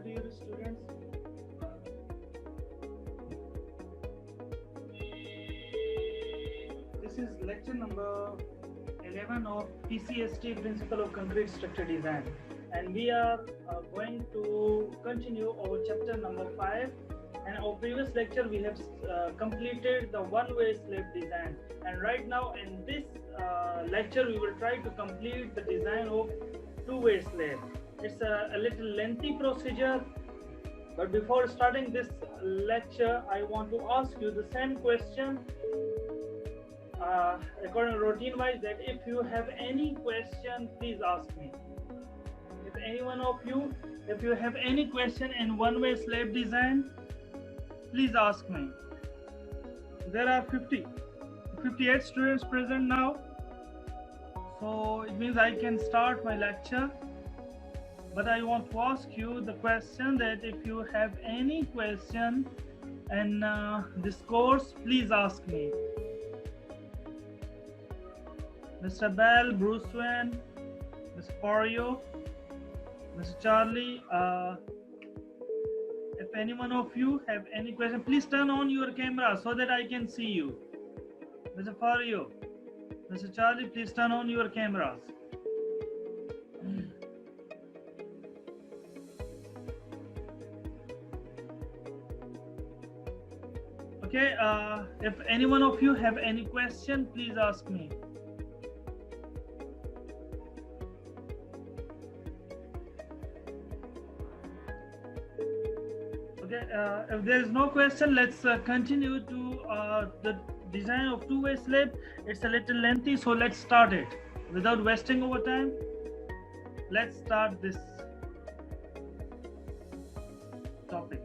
dear students. This is lecture number 11 of PCST, Principle of Concrete Structure Design, and we are going to continue our chapter number 5. And our previous lecture we have completed the one-way slab design, and right now in this lecture we will try to complete the design of two-way slab. It's a little lengthy procedure, but before starting this lecture I want to ask you the same question according to routine wise, that if you have any question, please ask me. If any one of you, if you have any question in one-way slab design, please ask me. There are 58 students present now, so it means I can start my lecture. But I want to ask you the question that if you have any question in this course, please ask me. Mr. Bell, Bruce Wayne, Mr. Fario, Mr. Charlie, if any one of you have any question, please turn on your camera so that I can see you. Mr. Fario, Mr. Charlie, please turn on your cameras. Okay, if any one of you have any question, please ask me. Okay, if there is no question, let's continue to the design of two-way slab. It's a little lengthy, so let's start it. Without wasting our time, let's start this topic.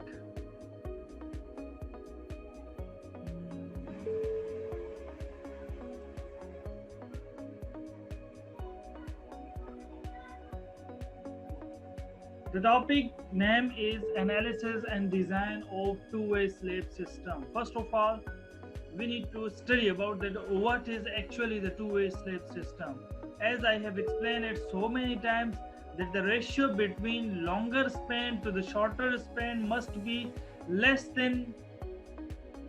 The topic name is analysis and design of two-way slab system. First of all, we need to study about that what is actually the two-way slab system. As I have explained it so many times, that the ratio between longer span to the shorter span must be less than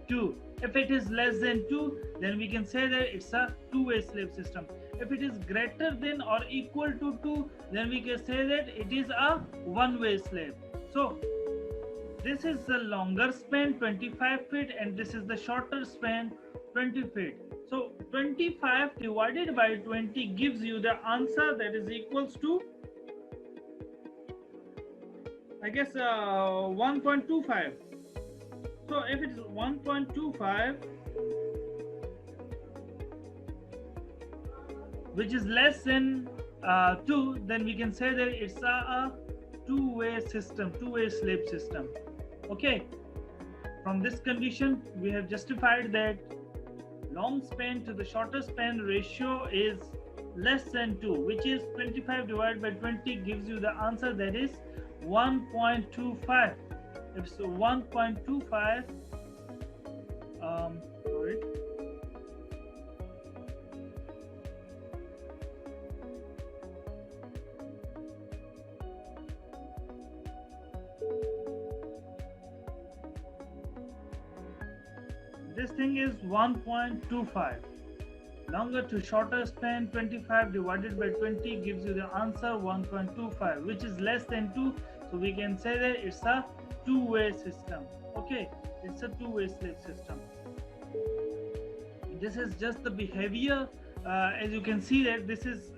2. If it is less than 2, then we can say that it's a two-way slab system. If it is greater than or equal to 2, then we can say that it is a one-way slab. So this is the longer span 25 feet and this is the shorter span 20 feet. So 25 divided by 20 gives you the answer that is equals to, I guess, 1.25. So if it is 1.25, which is less than 2, then we can say that it's a two-way system, two-way slab system. Okay, from this condition we have justified that long span to the shorter span ratio is less than 2, which is 25 divided by 20 gives you the answer that is 1.25. If it's 1.25, sorry, this thing is 1.25. Longer to shorter span 25 divided by 20 gives you the answer 1.25, which is less than 2. So we can say that it's a two-way system. Okay, it's a two-way slab system. This is just the behavior. As you can see that this is,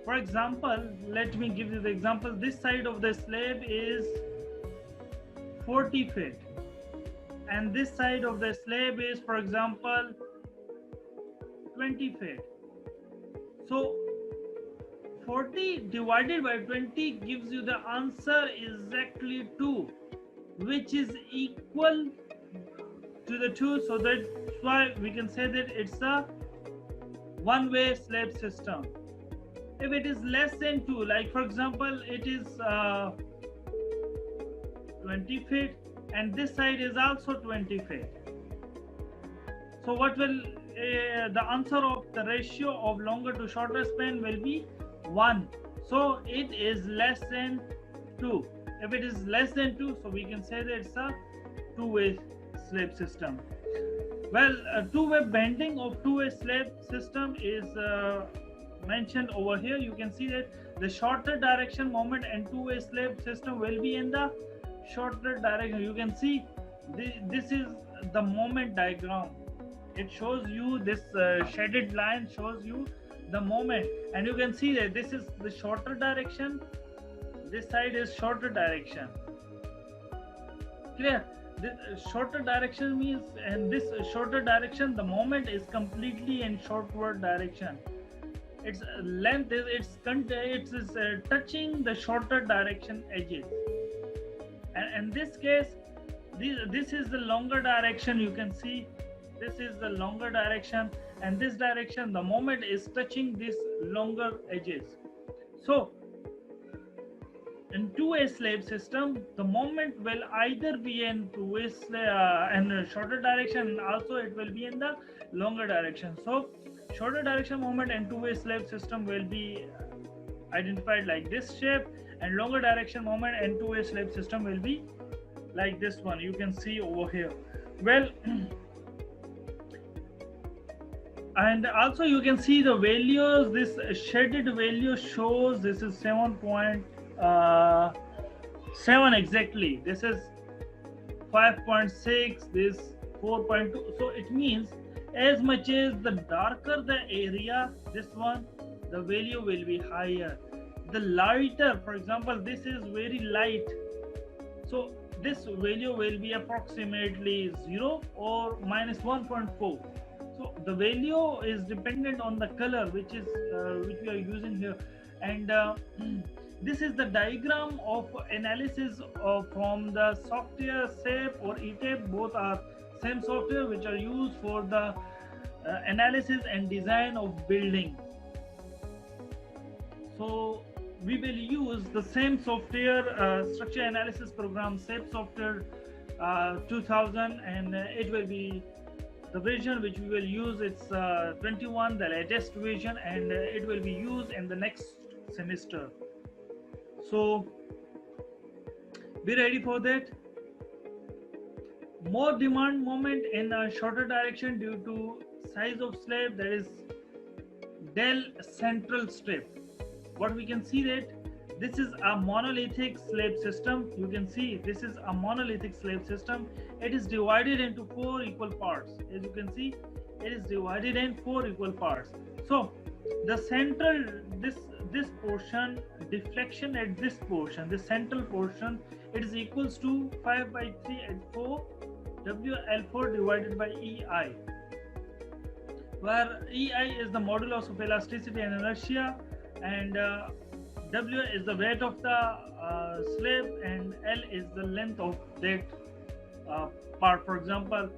for example, let me give you the example. This side of the slab is 40 feet. And this side of the slab is, for example, 20 feet. So 40 divided by 20 gives you the answer exactly 2, which is equal to the 2. So that's why we can say that it's a one-way slab system. If it is less than 2, like for example, it is 20 feet. And this side is also 20 feet. So what will the answer of the ratio of longer to shorter span will be 1. So it is less than 2. If it is less than 2, so we can say that it's a two-way slab system. Well, two-way bending of two-way slab system is mentioned over here. You can see that the shorter direction moment and two-way slab system will be in the shorter direction. You can see this is the moment diagram. It shows you this shaded line shows you the moment, and you can see that this is the shorter direction, this side is shorter direction. Clear? This shorter direction means, and this shorter direction, the moment is completely in shortward direction. Its length is touching the shorter direction edges, and in this case this is the longer direction. You can see this is the longer direction, and this direction the moment is touching this longer edges. So in two-way slab system, the moment will either be in two-way and shorter direction, and also it will be in the longer direction. So shorter direction moment and two-way slab system will be identified like this shape, and longer direction moment and two-way slab system will be like this one. You can see over here. Well, and also you can see the values. This shaded value shows this is 7.7 exactly. This is 5.6. This 4.2. So it means as much as the darker the area, this one, the value will be higher. The lighter, for example, this is very light, so this value will be approximately 0 or minus 1.4. So the value is dependent on the color which we are using here. And this is the diagram of analysis from the software SAP or ETAP. Both are same software which are used for the analysis and design of building. So we will use the same software, structure analysis program, SAP software 2000, and it will be the version which we will use. It's 21, the latest version, and it will be used in the next semester. So be ready for that. More demand moment in a shorter direction due to size of slab, that is del central strip. What we can see that this is a monolithic slab system. You can see this is a monolithic slab system. It is divided into 4 equal parts. As you can see, it is divided in 4 equal parts. So the central, this portion, deflection at this portion, the central portion, it is equals to 5 by 3 at 4 WL4 divided by EI, where EI is the modulus of elasticity and inertia, and W is the weight of the slab, and L is the length of that part. For example,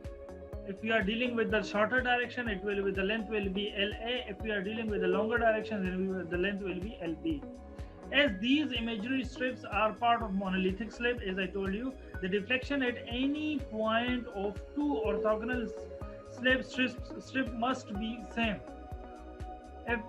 if we are dealing with the shorter direction, it will be, the length will be LA. If we are dealing with the longer direction, then the length will be LB. As these imaginary strips are part of monolithic slab, as I told you, the deflection at any point of two orthogonal slab strip must be same. If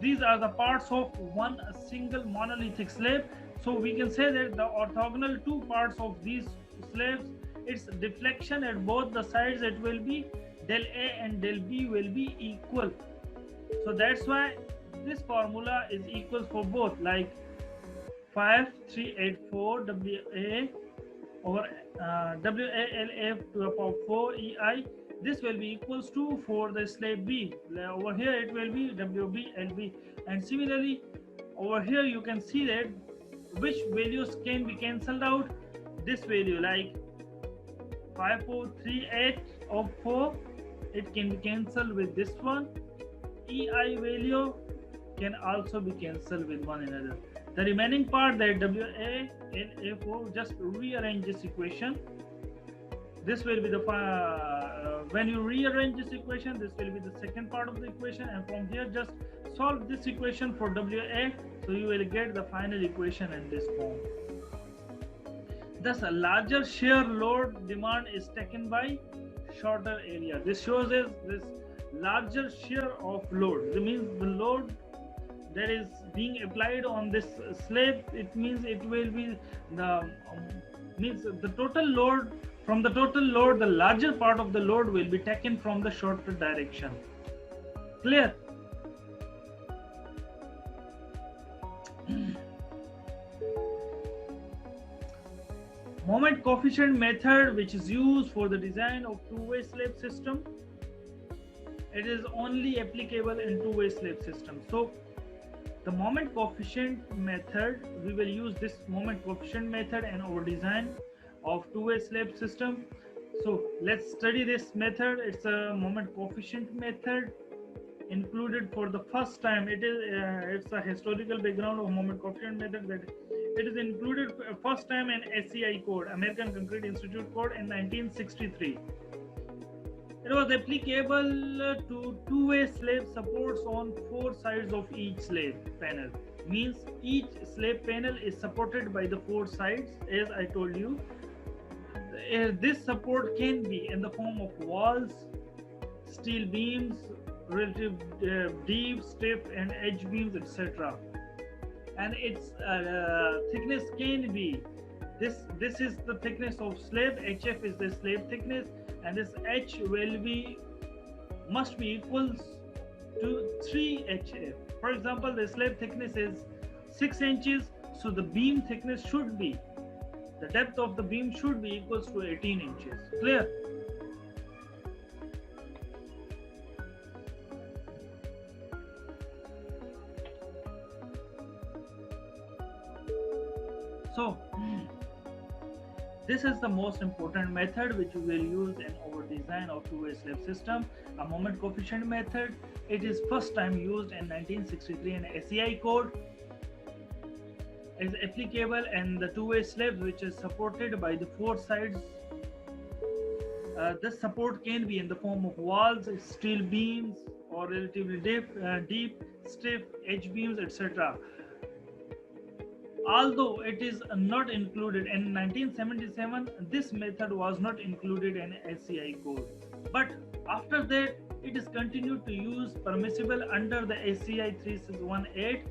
these are the parts of one single monolithic slab, so we can say that the orthogonal two parts of these slabs, its deflection at both the sides, it will be del A and del B will be equal. So that's why this formula is equal for both, like 5384 WA over WALF to the power 4 EI. This will be equals to for the slab B. Over here it will be WBLB, and similarly over here you can see that which values can be cancelled out. This value like 5438 of 4, it can be cancelled with this one. EI value can also be cancelled with one another. The remaining part, that WALF4, just rearrange this equation. This will be the when you rearrange this equation, this will be the second part of the equation, and from here just solve this equation for WA, so you will get the final equation in this form. Thus a larger shear load demand is taken by shorter area. This shows us this larger shear of load. That means that is being applied on this slab, it means it will be the means the total load. From the total load, the larger part of the load will be taken from the shorter direction. Clear? Moment coefficient method, which is used for the design of two-way slab system, it is only applicable in two-way slab system. So the moment coefficient method, we will use this moment coefficient method in our design of two-way slab system. So let's study this method. It's a moment coefficient method included for the first time. It's a historical background of moment coefficient method, that it is included first time in ACI code, American Concrete Institute code, in 1963. It was applicable to two-way slab supports on four sides of each slab panel. Means each slab panel is supported by the four sides, as I told you. This support can be in the form of walls, steel beams, relative deep, stiff, and edge beams, etc. And its thickness can be this. This is the thickness of slab. HF is the slab thickness, and this H must be equals to 3 HF. For example, the slab thickness is 6 inches, so the beam thickness should be, the depth of the beam should be equals to 18 inches. Clear? So this is the most important method which we will use in our design of two-way slab system, a moment coefficient method. It is first time used in 1963 in ACI code. Is applicable in the two-way slabs which is supported by the four sides. This support can be in the form of walls, steel beams, or relatively deep, stiff, edge beams, etc. Although it is not included in 1977, this method was not included in ACI code. But after that, it is continued to use permissible under the ACI 3618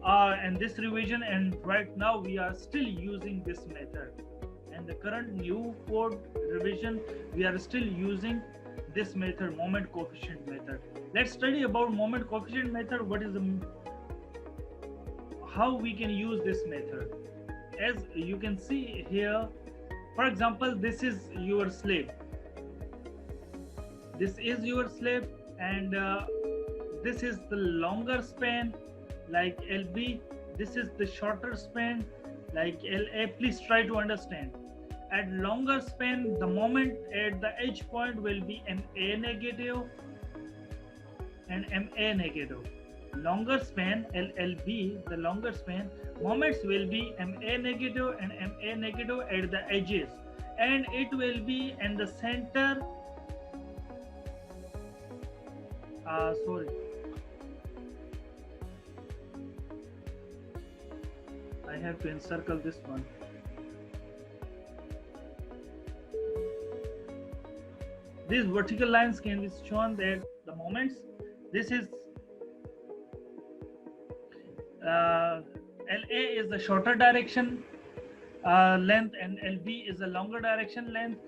and this revision, and right now we are still using this method. And the current new code revision, we are still using this method, moment coefficient method. Let's study about moment coefficient method. What is how we can use this method. As you can see here, for example, this is your slab. This is your slab, and this is the longer span like LB. This is the shorter span like LA. Please try to understand. At longer span, the moment at the edge point will be MA negative and MA negative. Longer span LLB, the longer span, moments will be MA negative and MA negative at the edges, and it will be in the center. Sorry, I have to encircle this one. These vertical lines can be shown that the moments. This is LA is the shorter direction length, and LB is the longer direction length.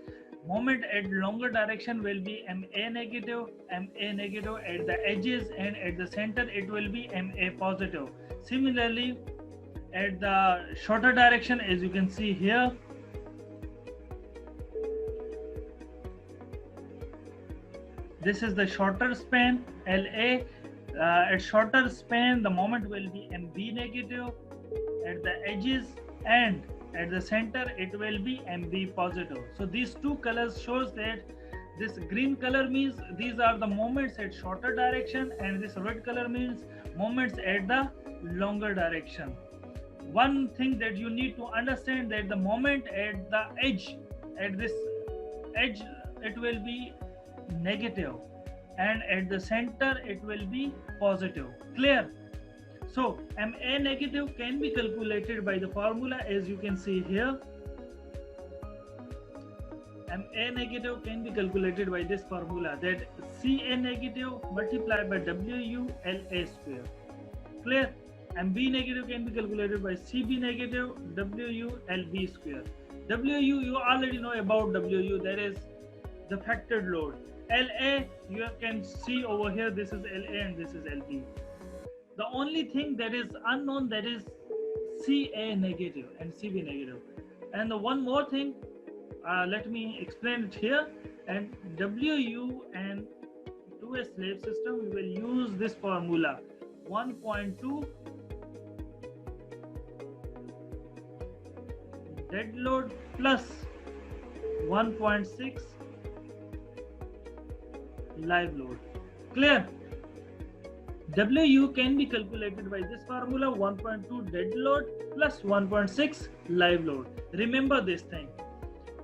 Moment at longer direction will be MA negative at the edges, and at the center it will be MA positive. Similarly, at the shorter direction, as you can see here, this is the shorter span LA. At shorter span, the moment will be MB negative at the edges, and at the center it will be MB positive. So these two colors shows that this green color means these are the moments at shorter direction, and this red color means moments at the longer direction. One thing that you need to understand, that the moment at the edge, at this edge, it will be negative, and at the center it will be positive. Clear? So MA negative can be calculated by the formula, as you can see here. MA negative can be calculated by this formula, that CA negative multiplied by WU LA square. Clear? MB negative can be calculated by CB negative WU LB square. WU, you already know about WU, that is the factored load. LA, you can see over here, this is LA and this is LB. The only thing that is unknown, that is CA negative and CB negative. And the one more thing, let me explain it here. And WU and two-way slave system, we will use this formula 1.2 dead load plus 1.6 live load. Clear? WU can be calculated by this formula 1.2 dead load plus 1.6 live load. Remember this thing.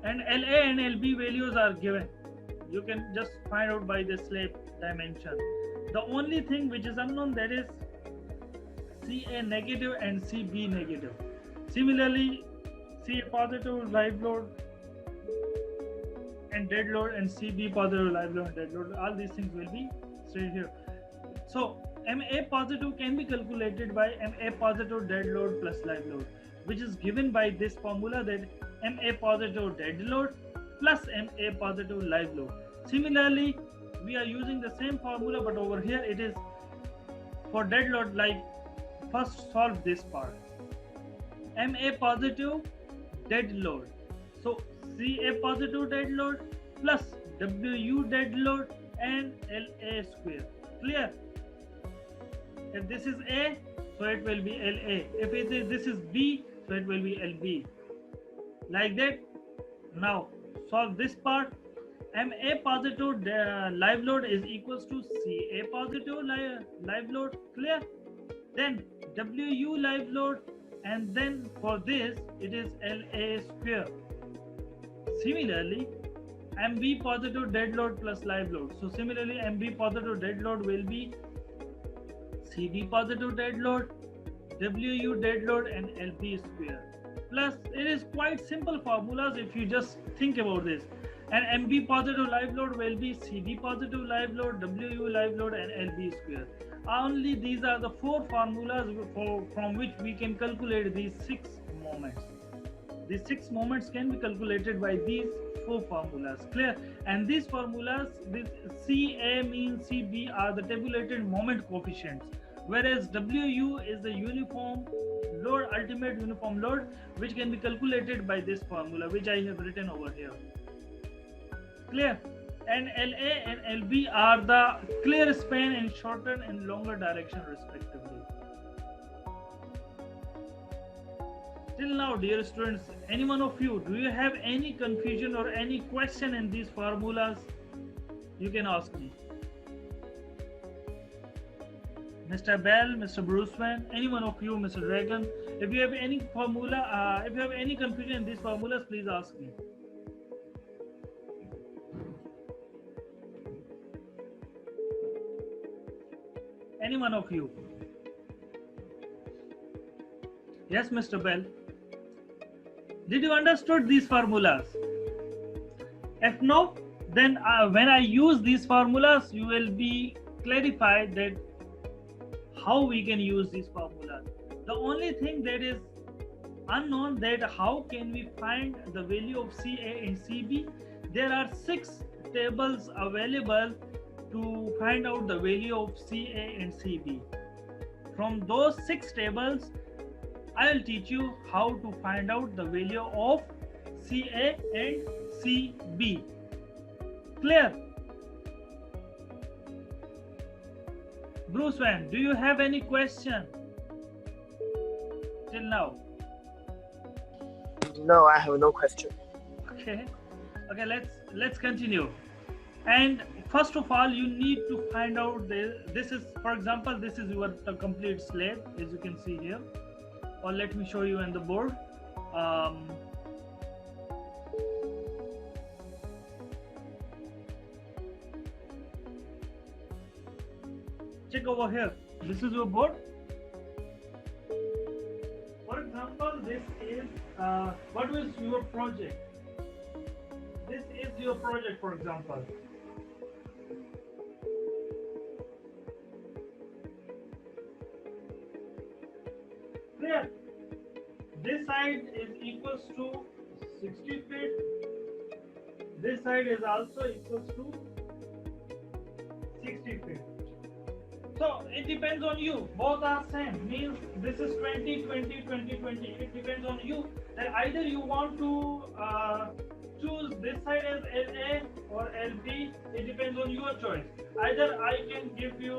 And LA and LB values are given. You can just find out by the slave dimension. The only thing which is unknown, that is CA negative and CB negative. Similarly, CA positive live load and dead load, and CB positive live load and dead load, all these things will be straight here. So MA positive can be calculated by MA positive dead load plus live load, which is given by this formula, that MA positive dead load plus MA positive live load. Similarly, we are using the same formula, but over here it is for dead load. Like, first solve this part. MA positive dead load. So CA positive dead load plus WU dead load and LA square. Clear? If this is A, so it will be LA. If this is B, so it will be LB. Like that. Now solve this part. MA positive live load is equals to CA positive live load. Clear? Then WU live load, and then for this it is LA square. Similarly, MB positive dead load plus live load. So similarly, MB positive dead load will be CB positive dead load, WU dead load, and LB square. Plus, it is quite simple formulas if you just think about this. And MB positive live load will be CB positive live load, WU live load, and LB square. Only these are the four formulas from which we can calculate these 6 moments. These 6 moments can be calculated by these 4 formulas. Clear? And these formulas, this CA means CB are the tabulated moment coefficients, whereas WU is the uniform load, ultimate uniform load, which can be calculated by this formula, which I have written over here. Clear? And LA and LB are the clear span and shorter and longer direction respectively. Till now, dear students, any one of you, do you have any confusion or any question in these formulas? You can ask me. Mr. Bell, Mr. Bruce Wayne, any one of you, Mr. Dragon, if you have any formula, if you have any confusion in these formulas, please ask me. Any one of you? Yes, Mr. Bell. Did you understood these formulas? If no, then when I use these formulas, you will be clarified that how we can use these formulas. The only thing that is unknown, that how can we find the value of CA and CB? There are 6 tables available to find out the value of CA and CB. From those 6 tables, I will teach you how to find out the value of CA and CB. Clear? Bruce Wayne, do you have any question till now? No, I have no question. Okay, let's continue. And first of all, you need to find out this is, for example, this is your complete slab, as you can see here. Or let me show you on the board. Check over here. This is your board. For example, this is what was your project? This is your project, for example. Clear? This side is equals to 60 feet. This side is also equals to 60 feet. So it depends on you. Both are same. Means this is 20, 20, 20, 20. It depends on you. That either you want to choose this side as LA or LB. It depends on your choice. Either I can give you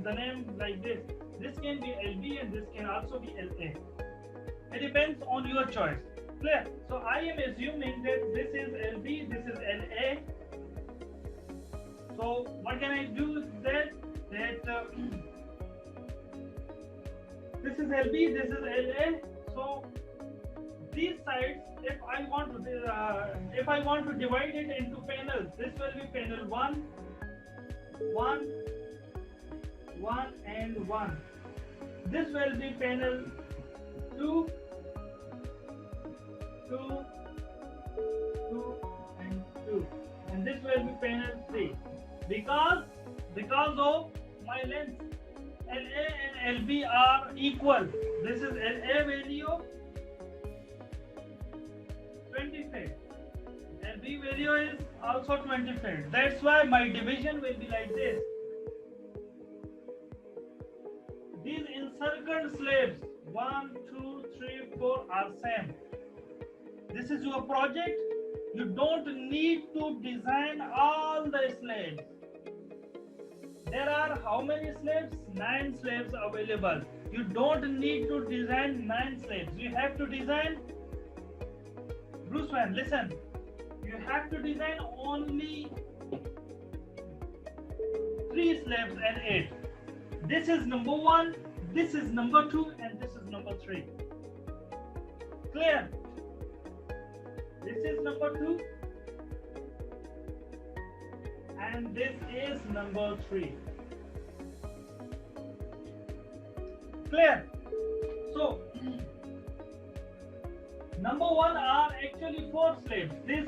the name like this. This can be LB and this can also be LA. It depends on your choice. Clear? So I am assuming that this is LB, this is LA. So what can I do with that? This is LB, this is LA. So these sides, if I want to divide it into panels, this will be panel 1, 1, 1 and 1. This will be panel 2, 2, 2 and 2. And this will be panel 3. Because of my length, LA and LB are equal. This is LA value 20 feet. LB value is also 20 feet. That's why my division will be like this. These encircled slabs 1, 2, 3, 4 are same. This is your project. You don't need to design all the slabs. There are how many slabs? 9 slabs available. You don't need to design 9 slabs. You have to design, Bruce Wayne, listen. You have to design only 3 slabs and 8. This is number 1, this is number 2, and this is number 3. Clear? This is number 2. And this is number 3. Clear? So, number 1 are actually 4 slabs. This,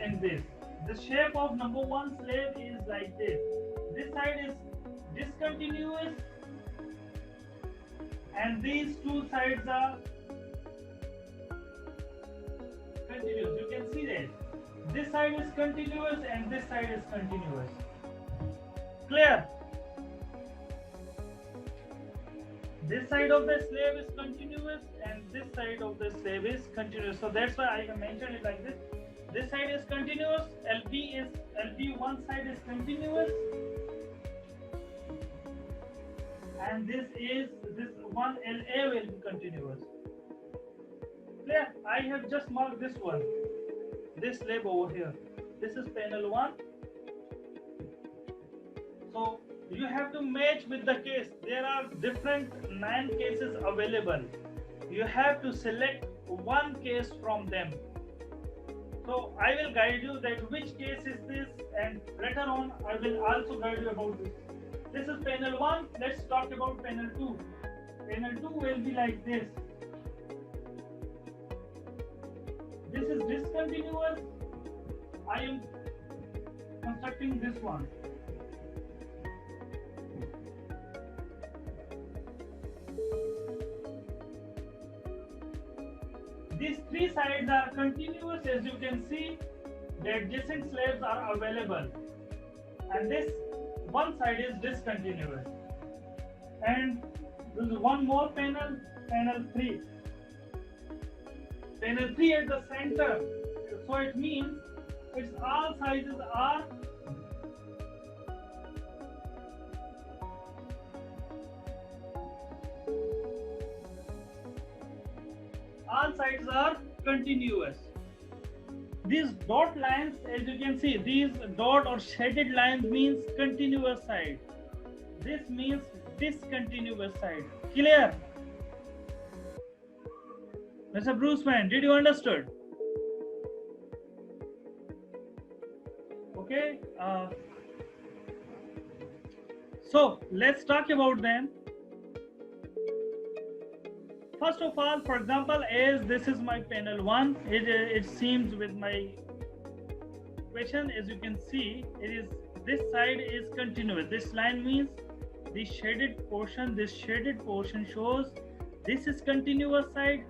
and this. The shape of number 1 slab is like this. This side is discontinuous, and these 2 sides are continuous. You can see that. This side is continuous and this side is continuous. Clear? This side of the slab is continuous and this side of the slab is continuous. So that's why I have mentioned it like this. This side is continuous, LB one side is continuous, and this one LA will be continuous. Clear? I have just marked this one. This slab over here. This is panel 1. So you have to match with the case. There are different 9 cases available. You have to select one case from them. So I will guide you that which case is this, and later on I will also guide you about this. This is panel 1. Let's talk about panel 2. Panel 2 will be like this. This is discontinuous. I am constructing this one. These 3 sides are continuous. As you can see, the adjacent slabs are available, and this one side is discontinuous. And there is one more panel, panel 3. Panel 3 at the center, so it means its all sizes are continuous. These dot lines, as you can see, these dot or shaded lines means continuous side. This means discontinuous side. Clear? Mr. Bruce Wayne, did you understood? Okay. So let's talk about them. First of all, for example, as this is my panel 1, it seems with my question, as you can see, this side is continuous. This line means the shaded portion. This shaded portion shows This is continuous side,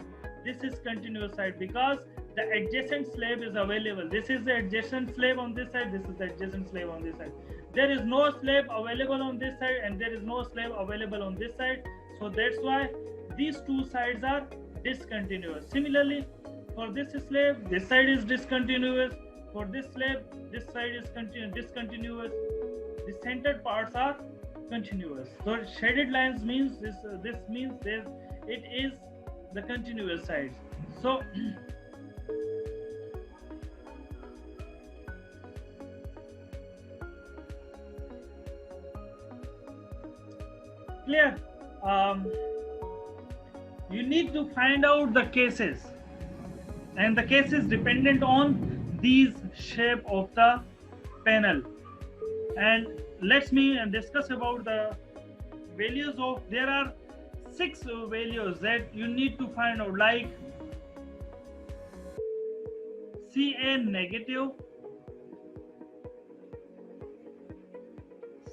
this is continuous side, because the adjacent slab is available. This is the adjacent slab on this side, this is the adjacent slab on this side. There is no slab available on this side and there is no slab available on this side, so that's why these two sides are discontinuous. Similarly, for this slab, this side is discontinuous. For this slab, this side is discontinuous. The centered parts are continuous. So shaded lines means this means this it is the continuous side. So clear. You need to find out the cases, and the cases dependent on these shape of the panel. And let's me discuss about the values of. There are 6 values that you need to find out, like Ca negative,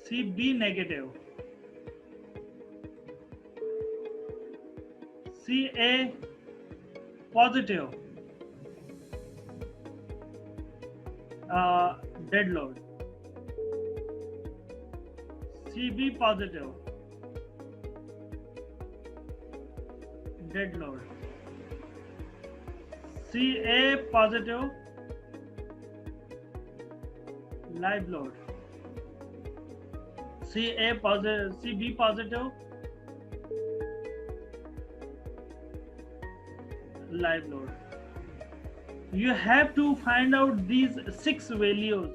Cb negative, Ca positive, dead load, Cb positive, dead load, Ca positive, live load, Ca positive, Cb positive, live load. You have to find out these 6 values.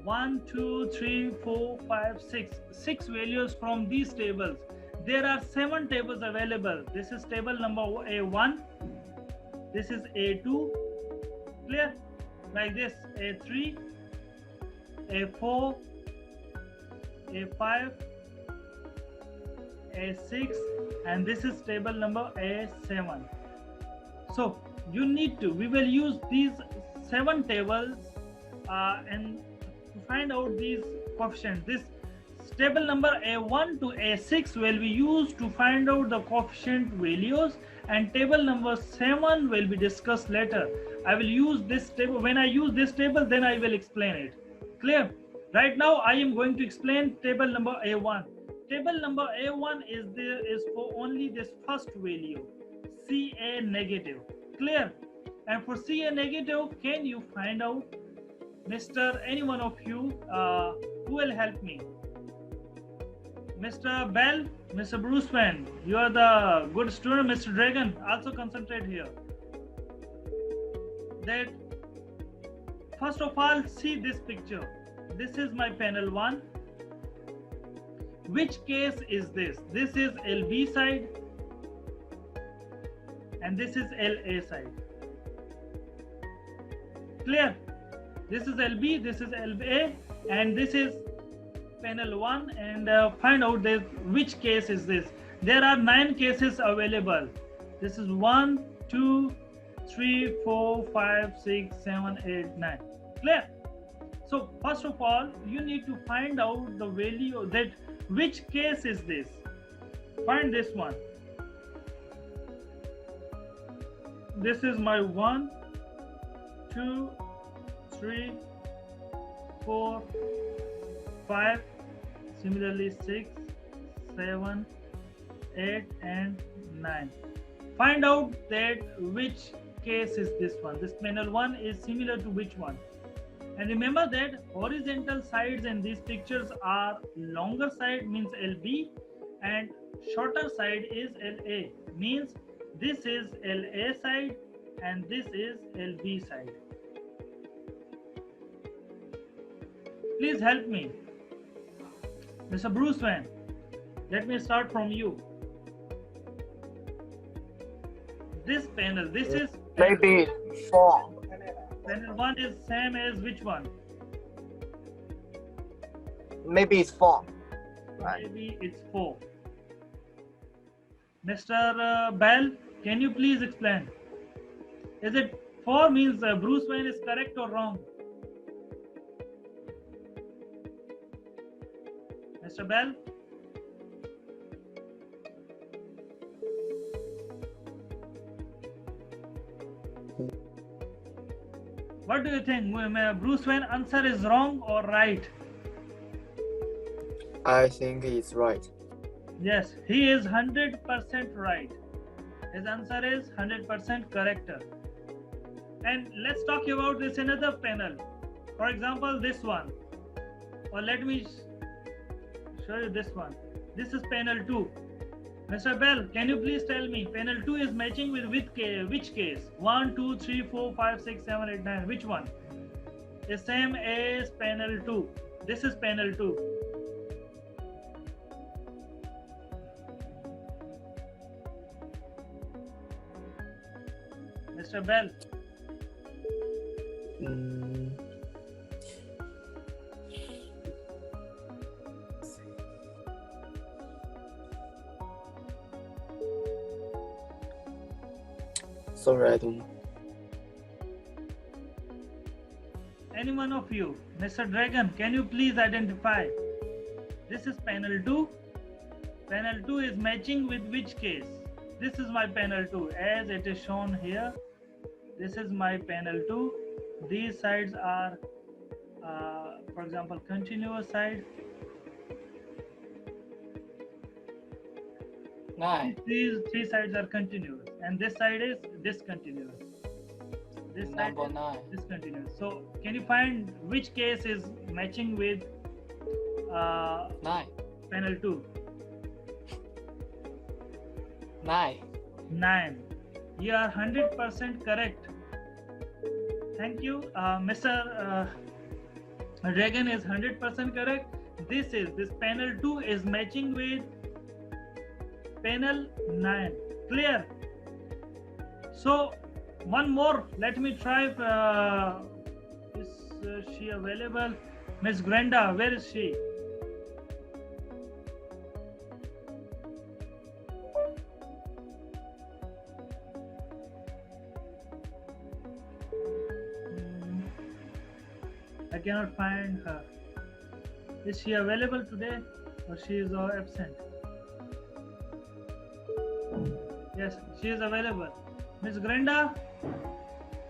1, 2, 3, 4, 5, 6. 6 values from these tables. There are 7 tables available. This is table number A1. This is A2. Clear? Like this. A3, A4, A5, A6, and this is table number A7. So you need to, we will use these 7 tables and to find out these coefficients. This table number A1 to A6 will be used to find out the coefficient values, and table number 7 will be discussed later. I will use this table. When I use this table, then I will explain it. Clear? Right now I am going to explain table number A1. Table number A1 is for only this first value, Ca negative. Clear? And for Ca negative, can you find out, Mr. any one of you who will help me? Mr. Bell, Mr. Bruce Wayne, you are the good student. Mr. Dragon, also concentrate here. That first of all, see this picture. This is my panel 1. Which case is this? This is LB side and this is LA side. Clear? This is LB, this is LA, and this is panel 1. And find out this, which case is this. There are 9 cases available. This is 1, 2, 3, 4, 5, 6, 7, 8, 9. Clear? So first of all, you need to find out the value, that which case is this. Find this one. This is my 1, 2, 3, 4, 5, similarly 6, 7, 8 and 9. Find out that which case is this one. This panel 1 is similar to which one. And remember that horizontal sides in these pictures are longer side means LB and shorter side is LA, means this is LA side and this is LB side. Please help me. Mr. Bruce Wayne, let me start from you. This panel, this is maybe 4. Panel 1 is same as which one? Maybe it's 4. Right. Maybe it's 4. Mr. Bell, can you please explain? Is it 4 means Bruce Wayne is correct or wrong? Mr. Bell? What do you think? Bruce Wayne answer is wrong or right? I think it's right. Yes, he is 100% right. His answer is 100% correct. And let's talk about this another panel. For example, this one. Or let me show you this one. This is panel 2. Mr. Bell, can you please tell me panel 2 is matching with which case? 1, 2, 3, 4, 5, 6, 7, 8, 9. Which one? The same as panel 2. This is panel 2. Mr. Bell. Sorry, I don't know. Any one of you, Mr. Dragon, can you please identify? This is panel 2. Panel 2 is matching with which case? This is my panel 2 as it is shown here. This is my panel 2. These sides are, for example, continuous side. 9. These 3 sides are continuous, and this side is discontinuous. This side Number is 9. discontinuous. So, can you find which case is matching with 9. panel 2? 9. 9. You are 100% correct. Thank you. Mr. Dragon is 100% correct. This panel 2 is matching with panel 9. Clear? So, one more. Let me try. Is she available? Miss Grenda, where is she? I cannot find her. Is she available today or she is absent? Yes, she is available. Miss Grenda,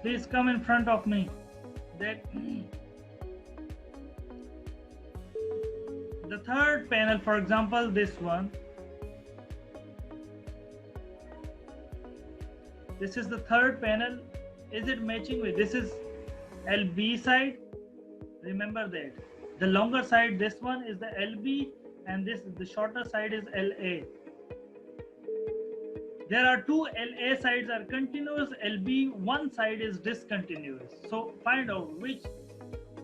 please come in front of me. That the third panel, for example, this one. This is the third panel. Is it matching with? This is LB side. Remember that. The longer side, this one is the LB, and the shorter side is LA. There are 2 LA sides are continuous, LB one side is discontinuous. So find out which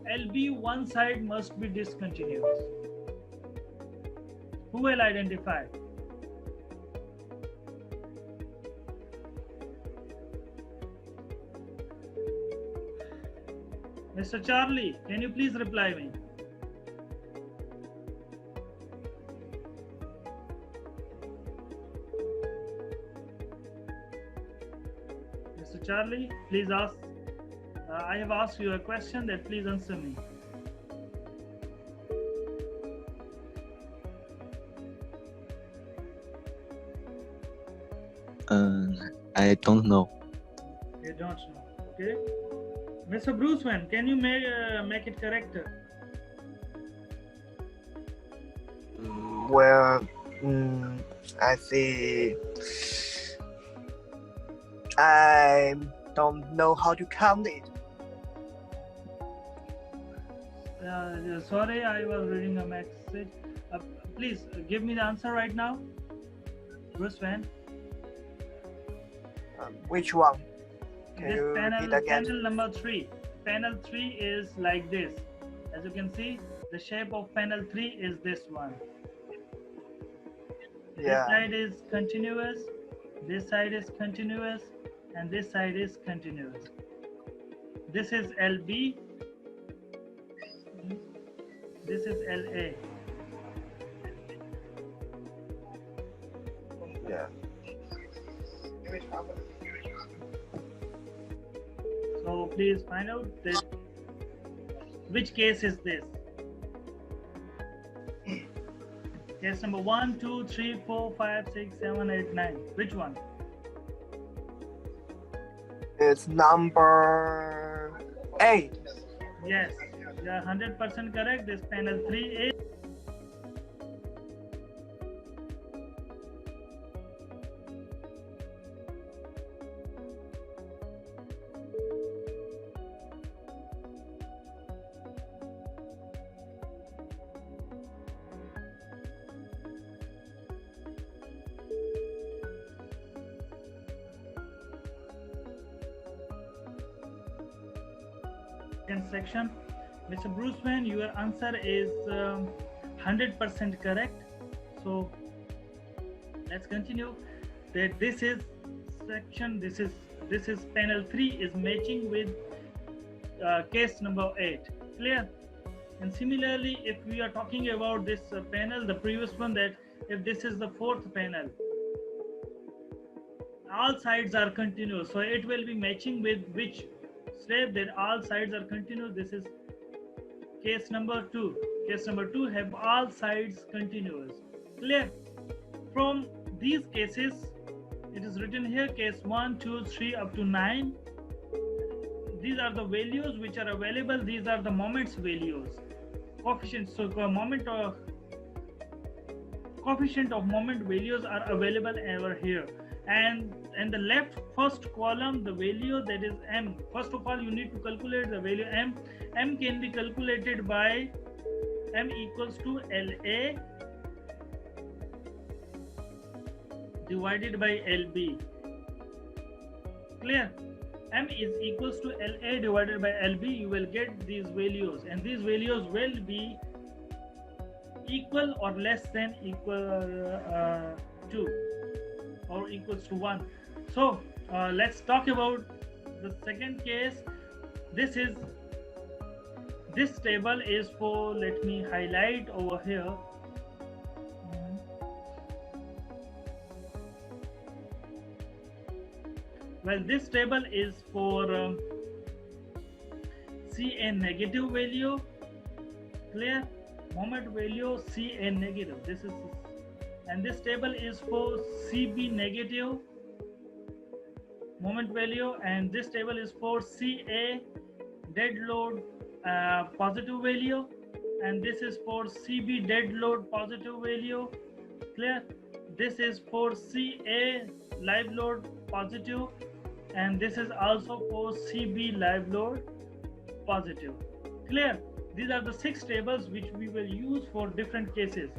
LB one side must be discontinuous. Who will identify? Mr. Charlie, can you please reply me? Mr. Charlie, please ask. I have asked you a question that please answer me. I don't know. You don't know. Okay. Mr. Bruce Wayne, can you make it correct? Well, I see. I don't know how to count it. Sorry, I was reading a message. Please give me the answer right now. Bruce Wayne. Which one? Can This you repeat again? panel number 3. Panel 3 is like this. As you can see, the shape of panel 3 is this one. This Yeah. side is continuous, this side is continuous, and this side is continuous. This is LB, this is LA. Yeah. So please find out that which case is this. Case number 1, 2, 3, 4, 5, 6, 7, 8, 9. Which one? It's number 8. Yes, you are 100% correct. This panel 3 is. Section. Mr. Bruce Wayne, your answer is 100% correct. So let's continue. That this is section. This is panel 3 is matching with case number 8. Clear? And similarly, if we are talking about this panel, the previous one, that if this is the 4th panel, all sides are continuous, so it will be matching with which slab, that all sides are continuous. This is case number 2. Case number 2 have all sides continuous. Clear? From these cases, it is written here case 1, 2, 3 up to 9. These are the values which are available. These are the moments values, coefficients. So coefficient of moment values are available over here. And the left first column, the value that is m. First of all, you need to calculate the value m. M can be calculated by m equals to LA divided by LB. Clear? M is equals to LA divided by LB. You will get these values, and these values will be equal or less than equal to or equals to 1. So let's talk about the second case. This table is for, let me highlight over here. Well, this table is for Cn negative value. Clear? Moment value Cn negative. This is, and this table is for Cb negative moment value, and this table is for Ca dead load positive value, and this is for Cb dead load positive value. Clear? This is for Ca live load positive, and this is also for Cb live load positive. Clear? These are the 6 tables which we will use for different cases.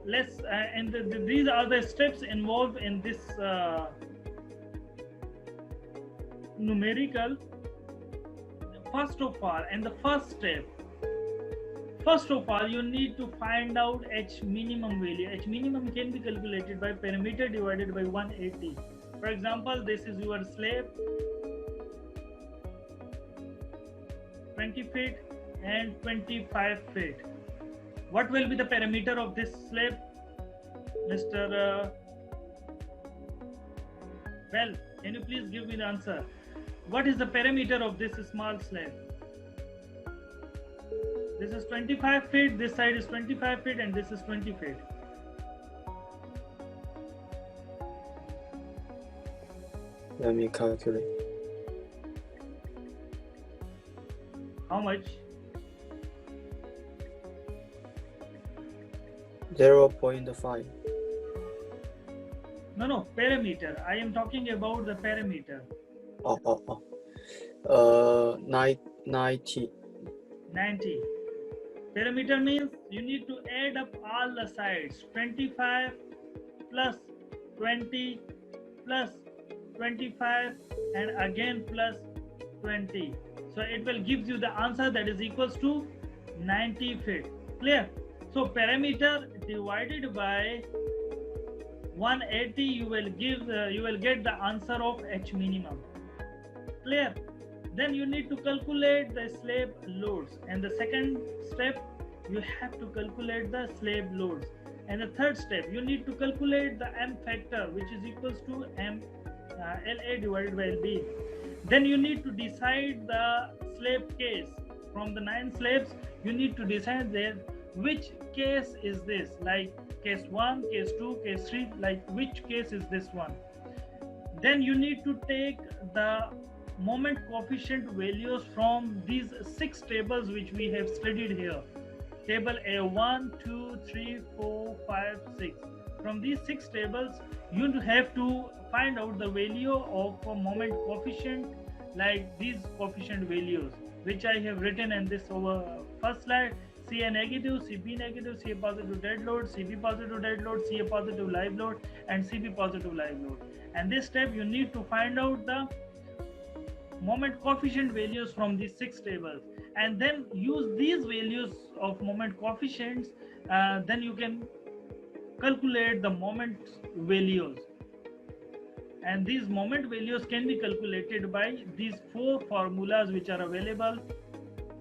Let's these are the steps involved in this numerical. First of all, and the first step, first of all, you need to find out H minimum value. H minimum can be calculated by perimeter divided by 180. For example, this is your slab, 20 feet and 25 feet. What will be the perimeter of this slab, Mr. Well, can you please give me the answer? What is the perimeter of this small slab? This is 25 feet, this side is 25 feet, and this is 20 feet. Let me calculate. How much? 0.5. No, perimeter. I am talking about the perimeter. 90. 90. Perimeter means you need to add up all the sides. 25 plus 20 plus 25 and again plus 20. So it will give you the answer that is equals to 90 feet. Clear? So perimeter divided by 180, you will get the answer of H minimum. Clear? Then you need to calculate the slab loads, and the second step you have to calculate the slab loads, and the third step you need to calculate the M factor, which is equals to LA divided by LB. Then you need to decide the slab case. From the 9 slabs, you need to decide that which case is this, like case 1, case 2, case 3, like which case is this one. Then you need to take the moment coefficient values from these 6 tables which we have studied here. Table A 1, 2, 3, 4, 5, 6. From these 6 tables, you have to find out the value of a moment coefficient, like these coefficient values, which I have written in this over first slide. CA negative, CB negative, CA positive dead load, CB positive dead load, CA positive live load, and CB positive live load. And this step you need to find out the moment coefficient values from these 6 tables, and then use these values of moment coefficients. Then you can calculate the moment values, and these moment values can be calculated by these 4 formulas which are available.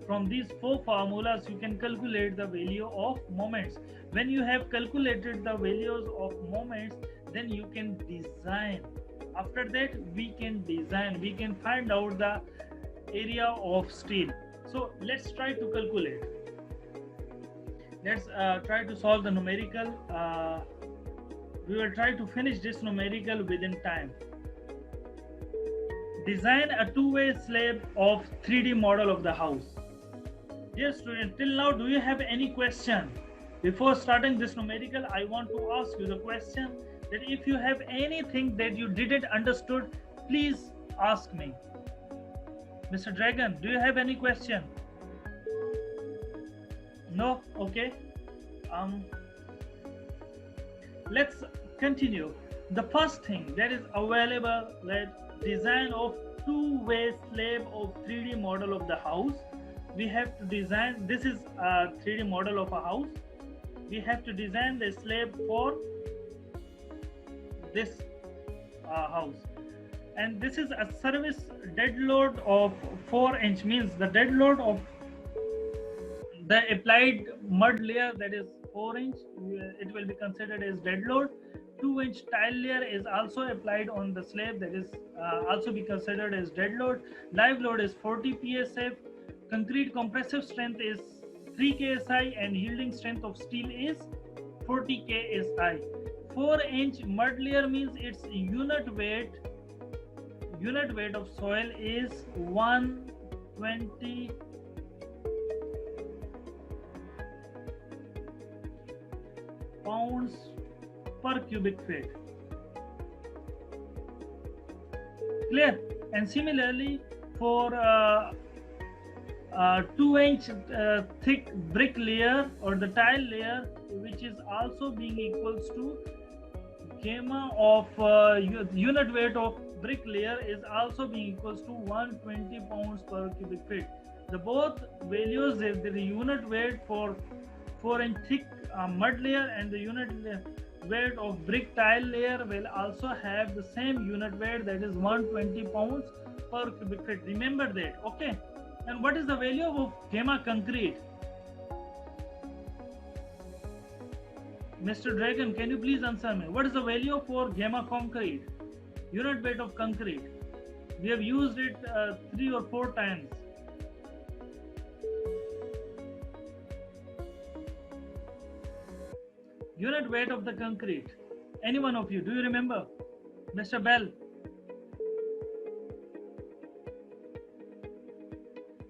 From these 4 formulas you can calculate the value of moments. When you have calculated the values of moments, then you can design. After that we can find out the area of steel. So let's try to calculate. Let's try to solve the numerical. We will try to finish this numerical within time. Design a two-way slab of 3D model of the house. Dear student, till now do you have any question? Before starting this numerical, I want to ask you the question that if you have anything that you didn't understood, please ask me. Mr. Dragon, do you have any question? No? Okay. Let's continue. The first thing that is available, that design of two-way slab of 3D model of the house. We have to design, this is a 3D model of a house. We have to design the slab for this house, and this is a service dead load of 4 inch, means the dead load of the applied mud layer, that is 4 inch, it will be considered as dead load. 2 inch tile layer is also applied on the slab, that is also be considered as dead load. Live load is 40 psf. Concrete compressive strength is 3 ksi and yielding strength of steel is 40 ksi. 4 inch mud layer means its unit weight of soil is 120 pounds per cubic feet. Clear? And similarly for 2 inch thick brick layer or the tile layer, which is also being equals to gamma of unit weight of brick layer is also being equals to 120 pounds per cubic feet. The both values, the unit weight for 4 inch thick mud layer and the unit weight of brick tile layer will also have the same unit weight, that is 120 pounds per cubic feet. Remember that, okay? And what is the value of gamma concrete? Mr. Dragon, can you please answer me? What is the value for gamma concrete? Unit weight of concrete. We have used it 3 or 4 times. Unit weight of the concrete. Any one of you, do you remember? Mr. Bell?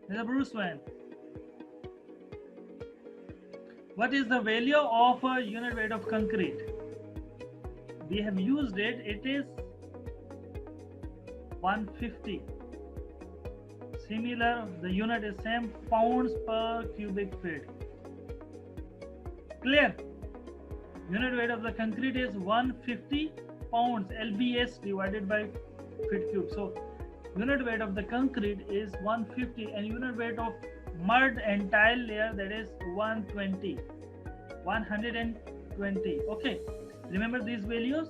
Mr. Bruce Wayne? What is the value of a unit weight of concrete? We have used it, it is 150. Similar, the unit is same, pounds per cubic feet. Clear? Unit weight of the concrete is 150 pounds, lbs divided by feet cube. So unit weight of the concrete is 150 and unit weight of mud and tile layer, that is 120. Okay, remember these values.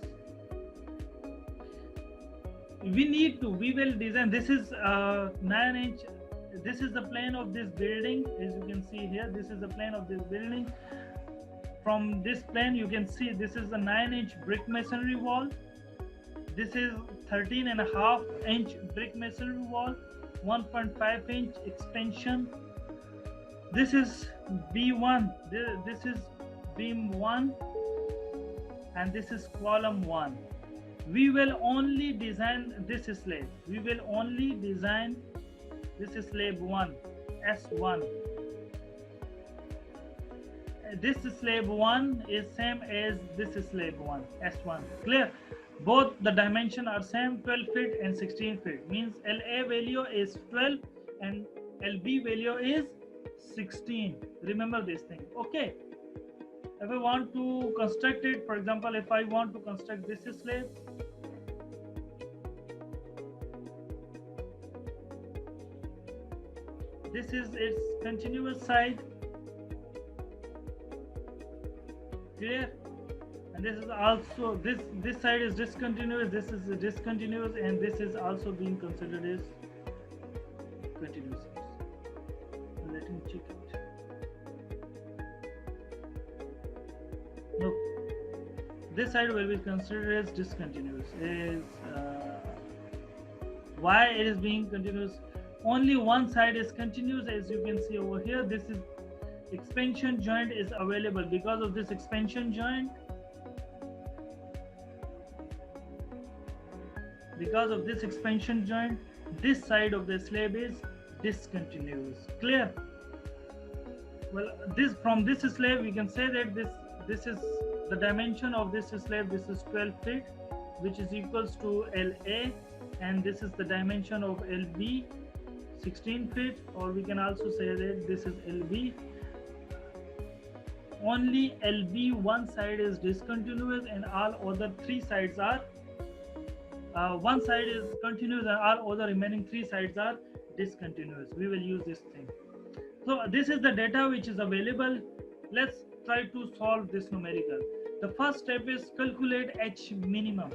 We will design, this is 9 inch, this is the plan of this building. As you can see here, this is the plan of this building. From this plan you can see this is the 9 inch brick masonry wall. This is 13.5 inch brick masonry wall, 1.5 inch extension. This is B1, this is beam 1, and this is column 1. we will only design this slab. We will only design this slab 1, S1. This slab 1 is same as this slab 1, S1. Clear? Both the dimension are same, 12 feet and 16 feet. Means LA value is 12 and LB value is 16. Remember this thing. Okay. If I want to construct it, for example, if I want to construct this slab, this is its continuous side. Clear? And this is also, this side is discontinuous, this is discontinuous, and this is also being considered as continuous. Let me check it. No, this side will be considered as discontinuous. Why it is being continuous? Only one side is continuous, as you can see over here. This is expansion joint is available. Because of this expansion joint, this side of the slab is discontinuous. Clear? Well, from this slab we can say that this is the dimension of this slab. This is 12 feet, which is equals to LA, and this is the dimension of LB, 16 feet, or we can also say that this is LB. Only LB one side is discontinuous and all other three sides are one side is continuous and all other remaining three sides are discontinuous. We will use this thing. So this is the data which is available. Let's try to solve this numerical. The first step is calculate H minimum.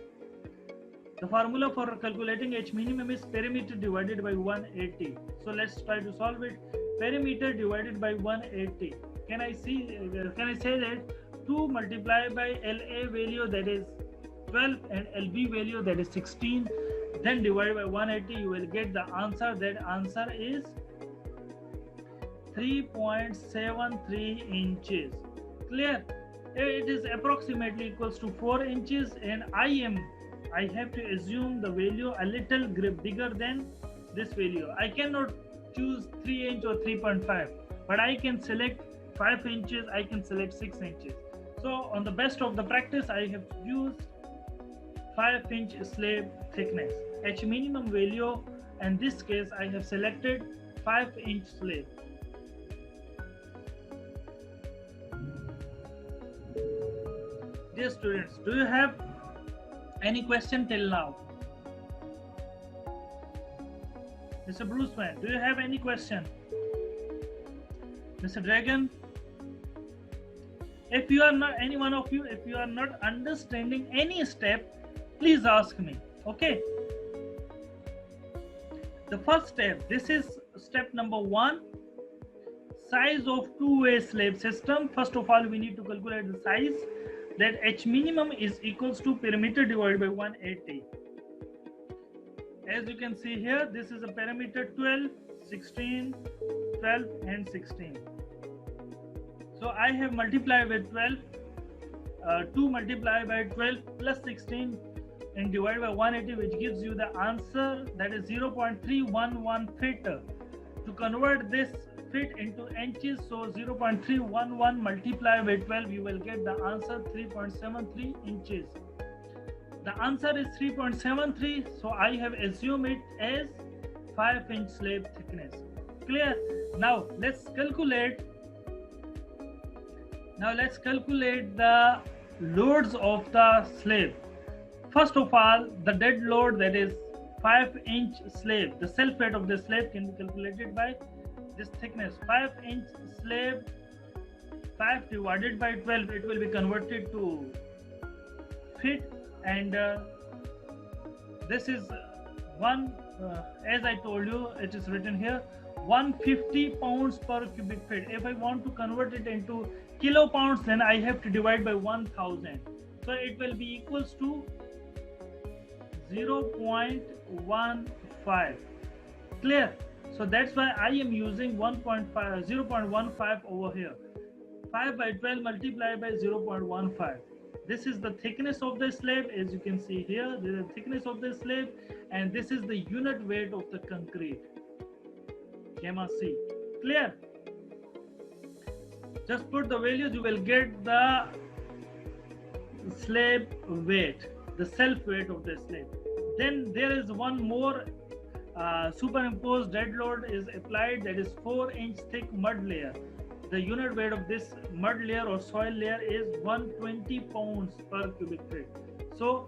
The formula for calculating H minimum is perimeter divided by 180. So let's try to solve it. Perimeter divided by 180. Can I say that 2 multiplied by LA value, that is 12, and LB value, that is 16, then divided by 180, you will get the answer. That answer is 3.73 inches. Clear? It is approximately equals to 4 inches, and I have to assume the value a little bigger than this value. I cannot choose 3 inch or 3.5, but I can select 5 inches, I can select 6 inches. So on the best of the practice, I have used 5-inch slab thickness. H minimum value, in this case, I have selected 5-inch slab. Dear students, do you have any question till now? Mr. Bruce Wayne, do you have any question? Mr. Dragon? If you are not, any one of you, if you are not understanding any step, please ask me. Okay. The first step, this is step number 1. Size of two-way slab system. First of all, we need to calculate the size. That H minimum is equals to perimeter divided by 180. As you can see here, this is a perimeter 12, 16, 12 and 16. So I have multiplied with 12, 2 multiplied by 12 plus 16 and divided by 180, which gives you the answer, that is 0.311 feet. To convert this feet into inches, so 0.311 multiplied by 12, you will get the answer 3.73 inches. The answer is 3.73, so I have assumed it as 5-inch slab thickness. Clear? Now let's calculate the loads of the slab. First of all, the dead load, that is 5-inch slab. The self weight of the slab can be calculated by this thickness. 5-inch slab, 5 divided by 12, it will be converted to feet, and this is one, as I told you, it is written here 150 pounds per cubic feet. If I want to convert it into kilo pounds, then I have to divide by 1000. So it will be equals to 0.15. Clear? So that's why I am using 0.15 over here. 5 by 12 multiplied by 0.15. This is the thickness of the slab, as you can see here. This is the thickness of the slab, and this is the unit weight of the concrete. Gamma C. Clear? Just put the values, you will get the slab weight, the self weight of the slab. Then there is one more superimposed dead load is applied, that is 4-inch thick mud layer. The unit weight of this mud layer or soil layer is 120 pounds per cubic feet. So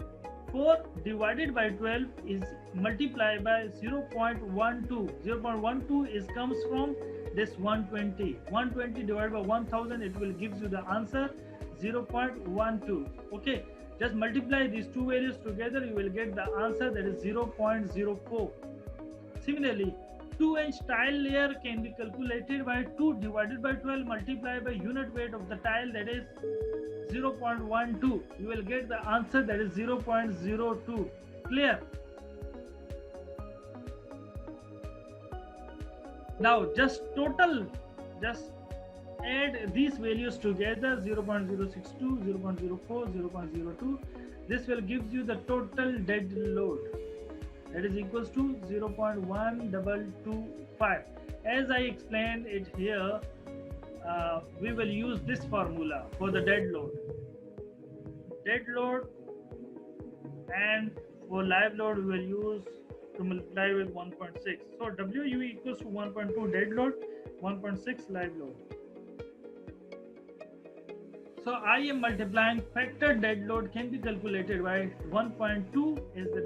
4 divided by 12 is multiplied by 0.12. 0.12 is comes from this 120. 120 divided by 1000, it will gives you the answer 0.12. Okay, just multiply these two values together, you will get the answer, that is 0.04. Similarly, 2-inch tile layer can be calculated by 2 divided by 12 multiplied by unit weight of the tile, that is 0.12. You will get the answer, that is 0.02. Clear? Now just add these values together, 0.062, 0.04, 0.02. This will give you the total dead load, that is equals to 0.1225. As I explained it here, we will use this formula for the dead load. Dead load, and for live load we will use to multiply with 1.6. So WU equals to 1.2 dead load, 1.6 live load. So I am multiplying factor dead load can be calculated by 1.2 is the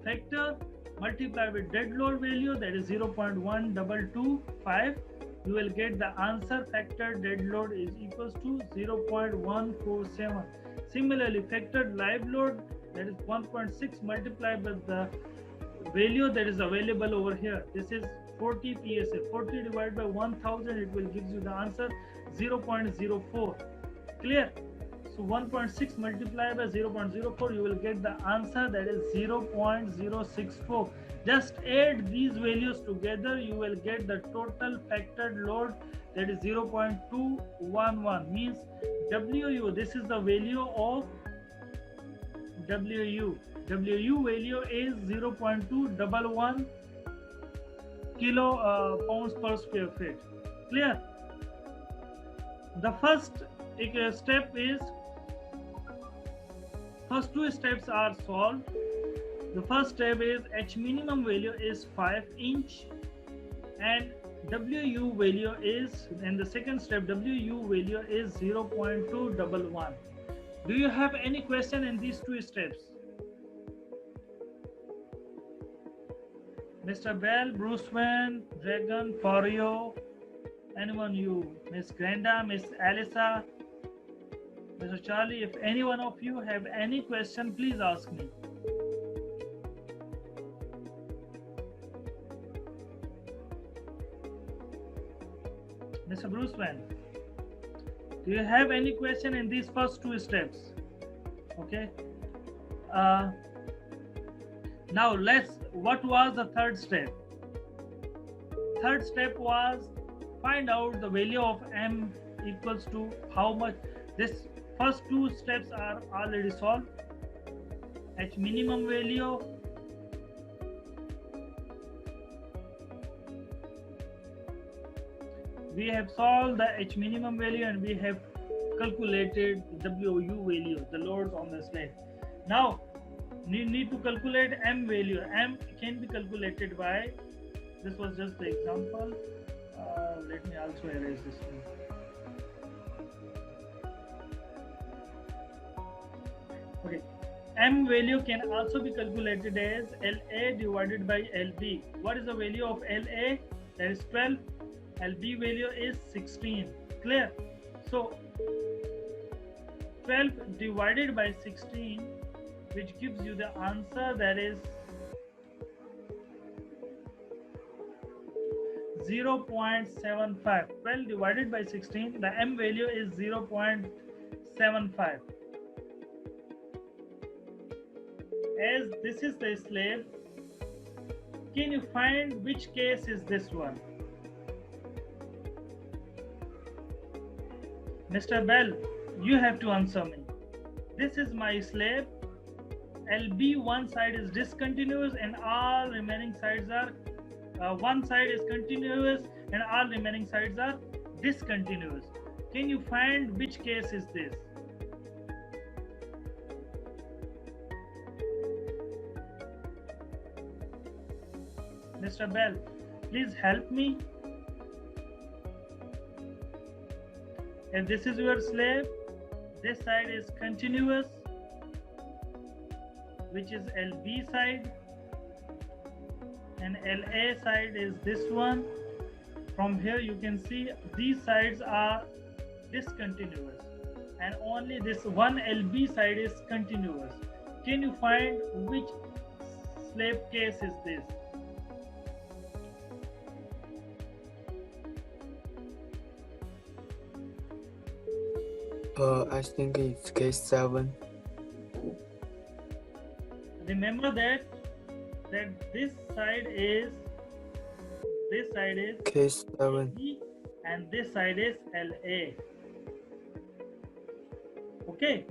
factor multiplied with dead load value, that is 0.1225. You will get the answer, factor dead load is equals to 0.147. Similarly, factored live load, that is 1.6 multiplied with the value that is available over here. This is 40 PSA. 40 divided by 1000, it will give you the answer 0.04. Clear? So 1.6 multiplied by 0.04, you will get the answer, that is 0.064. Just add these values together, you will get the total factored load, that is 0.211. Means WU, this is the value of WU. WU value is 0.211 pounds per square feet. Clear? The first step is, first two steps are solved. The first step is H minimum value is 5 inch and WU value is, and the second step WU value is 0.211. Do you have any question in these two steps? Mr. Bell, Bruce Wayne, Dragon, Forio, anyone you, Miss Granda, Miss Alisa, Mr. Charlie, if any one of you have any question, please ask me. Mr. Bruce Wayne, do you have any question in these first two steps? Okay. Now what was the third step? Third step was find out the value of M equals to how much. This first two steps are already solved. H minimum value, we have solved the H minimum value and we have calculated WU value, the loads on the slab. Now you need to calculate M value. M can be calculated by, this was just the example. Let me also erase this one. Okay, M value can also be calculated as LA divided by LB. What is the value of LA? That is 12. LB value is 16. Clear? So 12 divided by 16, which gives you the answer, that is 0.75. 12 divided by 16, the M value is 0.75. As this is the slab, can you find which case is this one? Mr. Bell, you have to answer me. This is my slab. LB one side is discontinuous and all remaining sides are one side is continuous and all remaining sides are discontinuous. Can you find which case is this? Mr. Bell, please help me. If this is your slab, this side is continuous, which is LB side, and LA side is this one. From here you can see these sides are discontinuous and only this one LB side is continuous. Can you find which slab case is this? I think it's case 7. Remember that this side is Case 7. LB and this side is LA. Okay.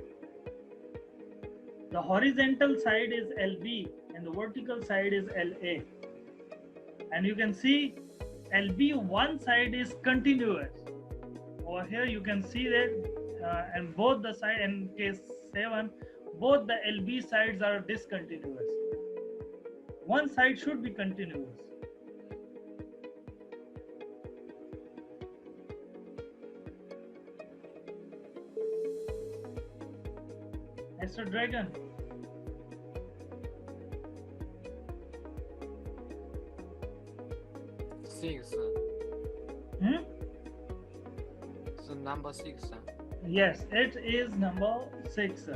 The horizontal side is LB and the vertical side is LA. And you can see LB one side is continuous. Over here you can see that and both the side in case 7 both the LB sides are discontinuous. One side should be continuous. Mr. Dragon. Six. So number 6. Yes, it is number 6.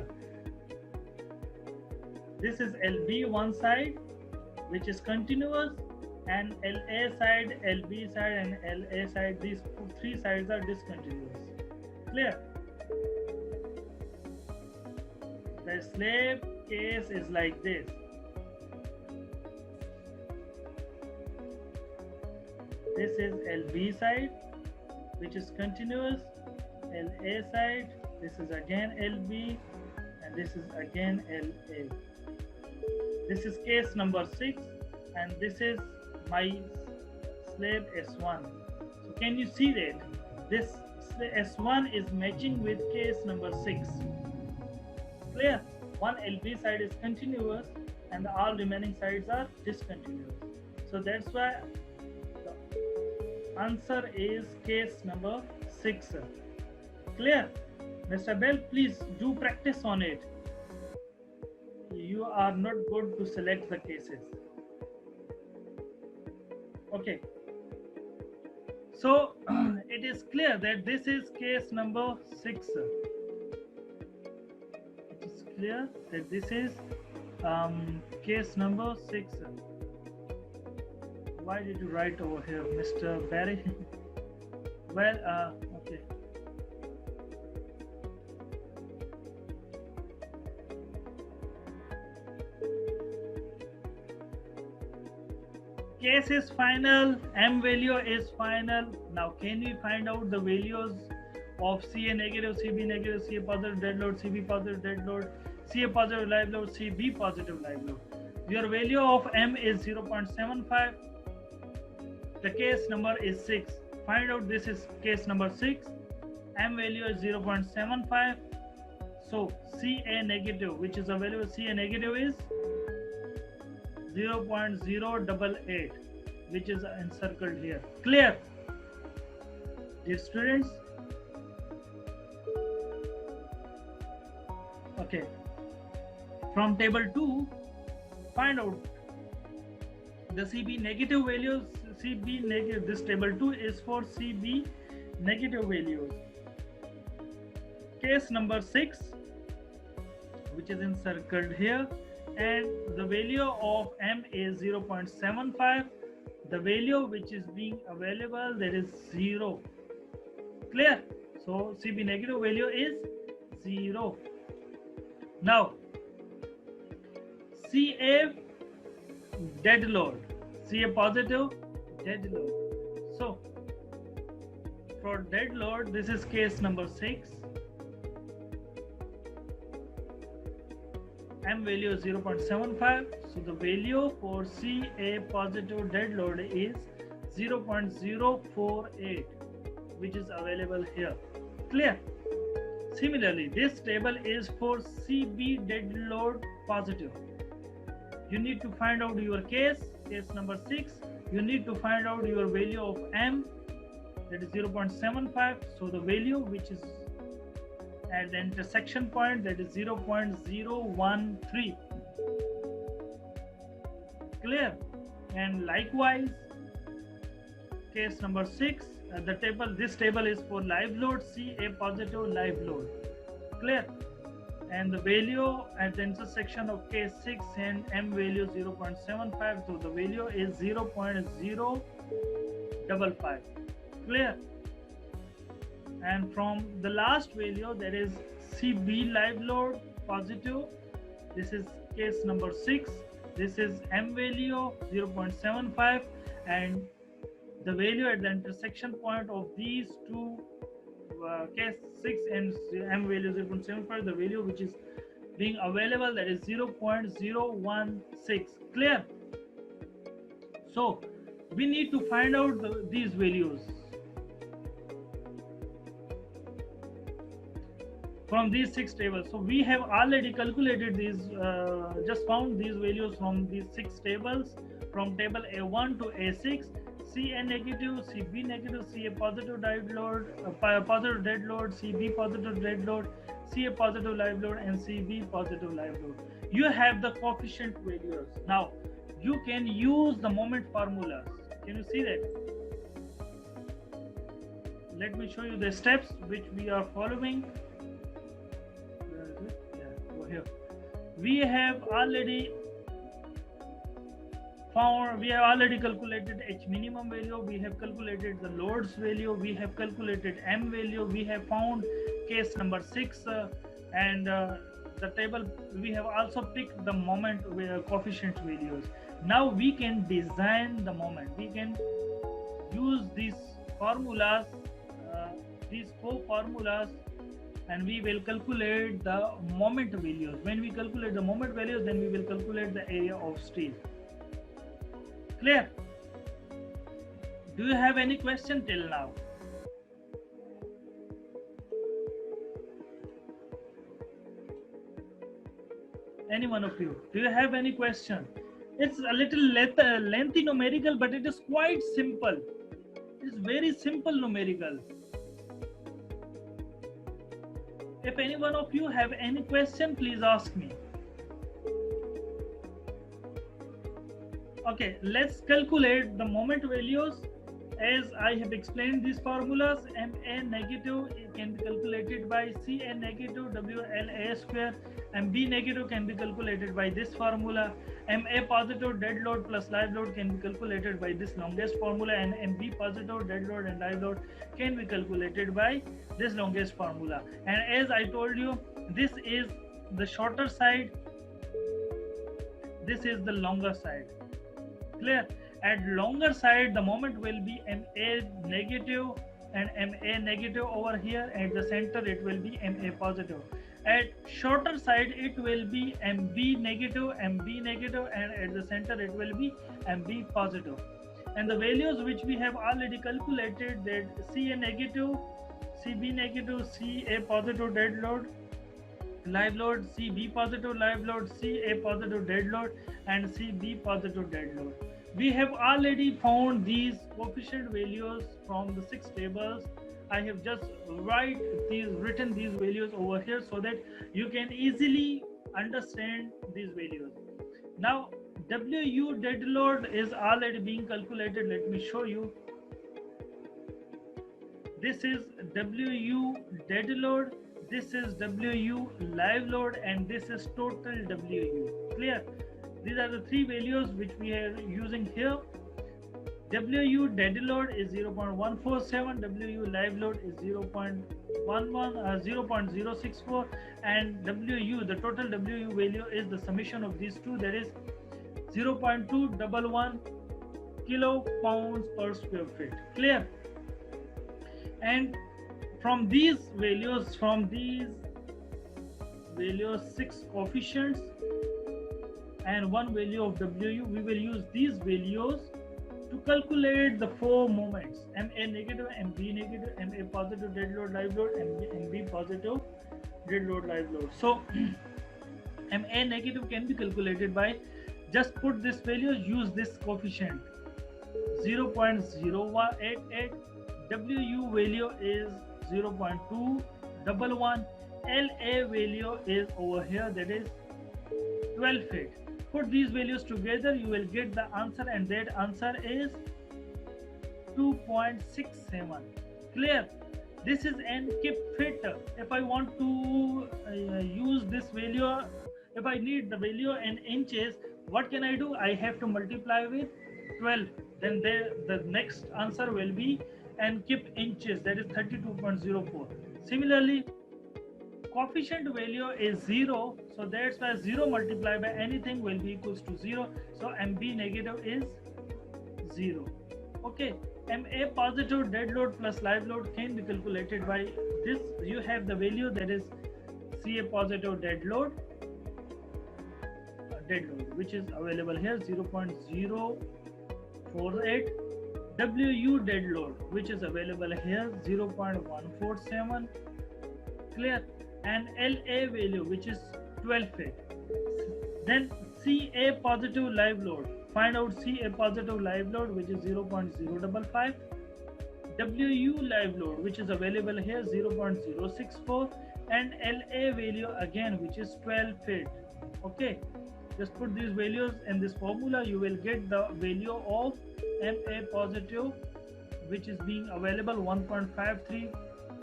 This is LB one side, which is continuous, and LA side, LB side, and LA side. These three sides are discontinuous. Clear? The slab case is like this. This is LB side, which is continuous. LA side, this is again LB, and this is again LA. This is case number 6, and this is my slab S1. So can you see that this S1 is matching with case number 6? Clear? One LB side is continuous and all remaining sides are discontinuous. So that's why the answer is case number 6. Clear? Mr. Bell, please do practice on it. You are not good to select the cases. Okay. So it is clear that this is case number 6. It is clear that this is case number 6. Why did you write over here, Mr. Barry? Well, okay. Case is final, M value is final. Now can we find out the values of CA negative, CB negative, CA positive dead load, CB positive dead load, CA positive live load, CB positive live load? Your value of M is 0.75. The case number is 6. Find out this is case number 6. M value is 0.75. So CA negative, which is available, CA negative is 0.088, which is encircled here. Clear? Dear students? Okay. From table 2, find out the CB negative values. CB negative, this table 2 is for CB negative values. Case number 6, which is encircled here, and the value of M is 0.75. The value which is being available, that is 0. Clear? So CB negative value is 0. Now CA dead load, CA positive dead load. So for dead load, this is case number 6. M value is 0.75. So the value for CA positive dead load is 0.048, which is available here. Clear? Similarly, this table is for CB dead load positive. You need to find out your case number 6. You need to find out your value of M, that is 0.75. So the value which is at the intersection point, that is 0.013. Clear? And likewise, case number 6, this table is for live load, CA positive live load. Clear? And the value at the intersection of case 6 and M value 0.75. So the value is 0.055. Clear? And from the last value, that is CB live load positive, this is case number 6. This is M value 0.75, and the value at the intersection point of these two case 6 and M value 0.75, the value which is being available, that is 0.016. Clear? So we need to find out these values from these 6 tables. So we have already calculated these, just found these values from these 6 tables, from table A1 to A6. CA negative, CB negative, CA positive dead load, positive dead load, CB positive dead load, CA positive live load, and CB positive live load. You have the coefficient values. Now you can use the moment formulas. Can you see that? Let me show you the steps which we are following. Where is it? Yeah, over here. We have already calculated H minimum value, we have calculated the loads value, we have calculated M value, we have found case number 6, and the table, we have also picked the moment coefficient values. Now we can design the moment. We can use these formulas, these 4 formulas, and we will calculate the moment values. When we calculate the moment values, then we will calculate the area of steel. Clear? Do you have any question till now? Any one of you? Do you have any question? It's a little lengthy numerical, but it is quite simple. It's very simple numerical. If any one of you have any question, please ask me. Okay, let's calculate the moment values. As I have explained these formulas, MA negative can be calculated by CA negative WLA square, and B negative can be calculated by this formula. MA positive dead load plus live load can be calculated by this longest formula, and MB positive dead load and live load can be calculated by this longest formula. And as I told you, this is the shorter side, this is the longer side. Clear? At longer side, the moment will be MA negative and MA negative over here. At the center, it will be MA positive. At shorter side, it will be MB negative, MB negative, and at the center, it will be MB positive. And the values which we have already calculated, that CA negative, CB negative, CA positive dead load, live load, CB positive live load, CA positive dead load, and CB positive dead load. We have already found these coefficient values from the 6 tables. I have just written these values over here so that you can easily understand these values. Now WU dead load is already being calculated. Let me show you. This is WU dead load, this is WU live load, and this is total WU. Clear? These are the 3 values which we are using here. WU dead load is 0.147, WU live load is 0.064, and WU, the total WU value, is the summation of these two, that is 0.211 kilo pounds per square feet. Clear? And from these values, 6 coefficients, and one value of WU. We will use these values to calculate the four moments: MA negative, MB negative, MA positive dead load live load, and MB positive dead load live load. So MA negative can be calculated by just put this value, use this coefficient 0.088, WU value is 0.211, LA value is over here, that is 12 feet. Put these values together, you will get the answer, and that answer is 2.67. Clear? This is an kip fit. If I want to use this value, if I need the value in inches, what can I do? I have to multiply with 12. Then the next answer will be an kip inches, that is 32.04. Similarly, coefficient value is 0, so that's why 0 multiplied by anything will be equals to 0. So MB negative is 0. Okay, MA positive dead load plus live load can be calculated by this. You have the value, that is CA positive dead load, which is available here 0.048, WU dead load, which is available here 0.147. Clear? And LA value, which is 12 feet. Then CA positive live load, find out CA positive live load, which is 0.055, WU live load, which is available here 0.064, and LA value again, which is 12 feet. Okay, just put these values in this formula, you will get the value of MA positive, which is being available 1.53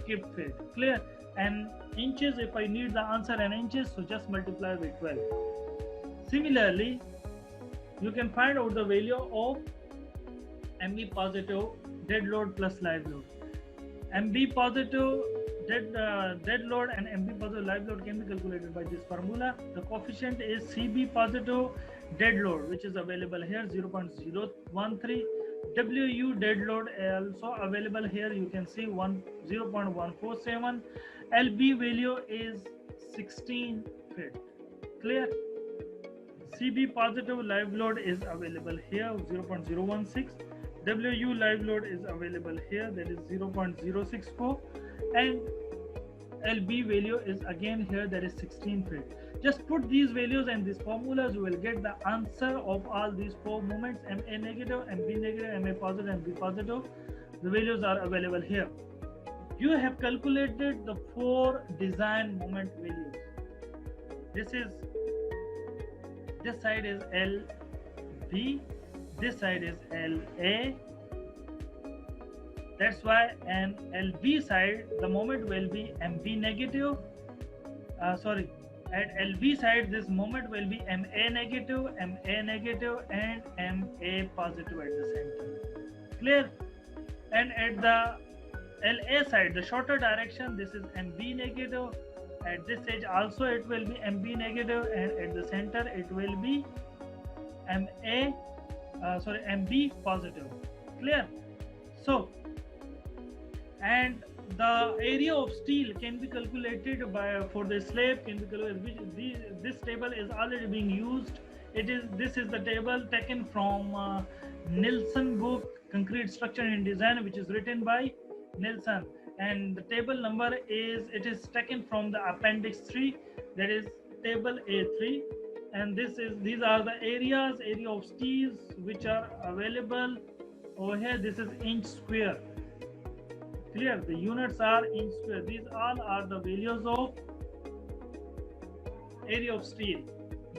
kip feet. Clear? And inches, if I need the answer in inches, so just multiply with 12. Similarly, you can find out the value of MB positive dead load plus live load. MB positive dead load and MB positive live load can be calculated by this formula. The coefficient is CB positive dead load, which is available here 0.013. WU dead load also available here, you can see 0.147. LB value is 16 feet. Clear? CB positive live load is available here 0.016. WU live load is available here, that is 0.064, and LB value is again here, that is 16 feet. Just put these values and these formulas, you will get the answer of all these four moments: MA negative, MB negative, MA positive, and B positive. The values are available here. You have calculated the four design moment values. This side is LB, this side is LA. That's why an LB side, the moment will be MB negative. At LB side, this moment will be MA negative, and MA positive at the center. Clear? And at the LA side, the shorter direction, this is MB negative. At this edge also it will be MB negative, and at the center it will be MB positive. Clear? So, and the area of steel can be calculated for the slab, can be calculated. This table is already being used. This is the table taken from Nilsson book, Concrete Structure and Design, which is written by Nilsson, and the table number is taken from the appendix 3, that is table A3, and these are the area of steels which are available over here. This is inch square. Clear? The units are inch square. These all are the values of area of steel.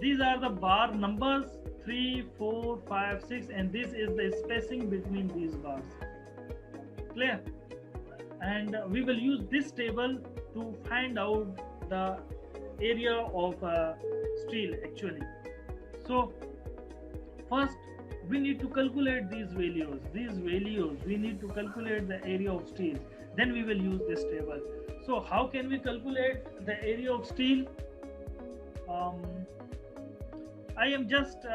These are the bar numbers 3, 4, 5, 6, and this is the spacing between these bars. Clear? And we will use this table to find out the area of steel actually. So first we need to calculate these values. We need to calculate the area of steel. Then we will use this table. So how can we calculate the area of steel? I am just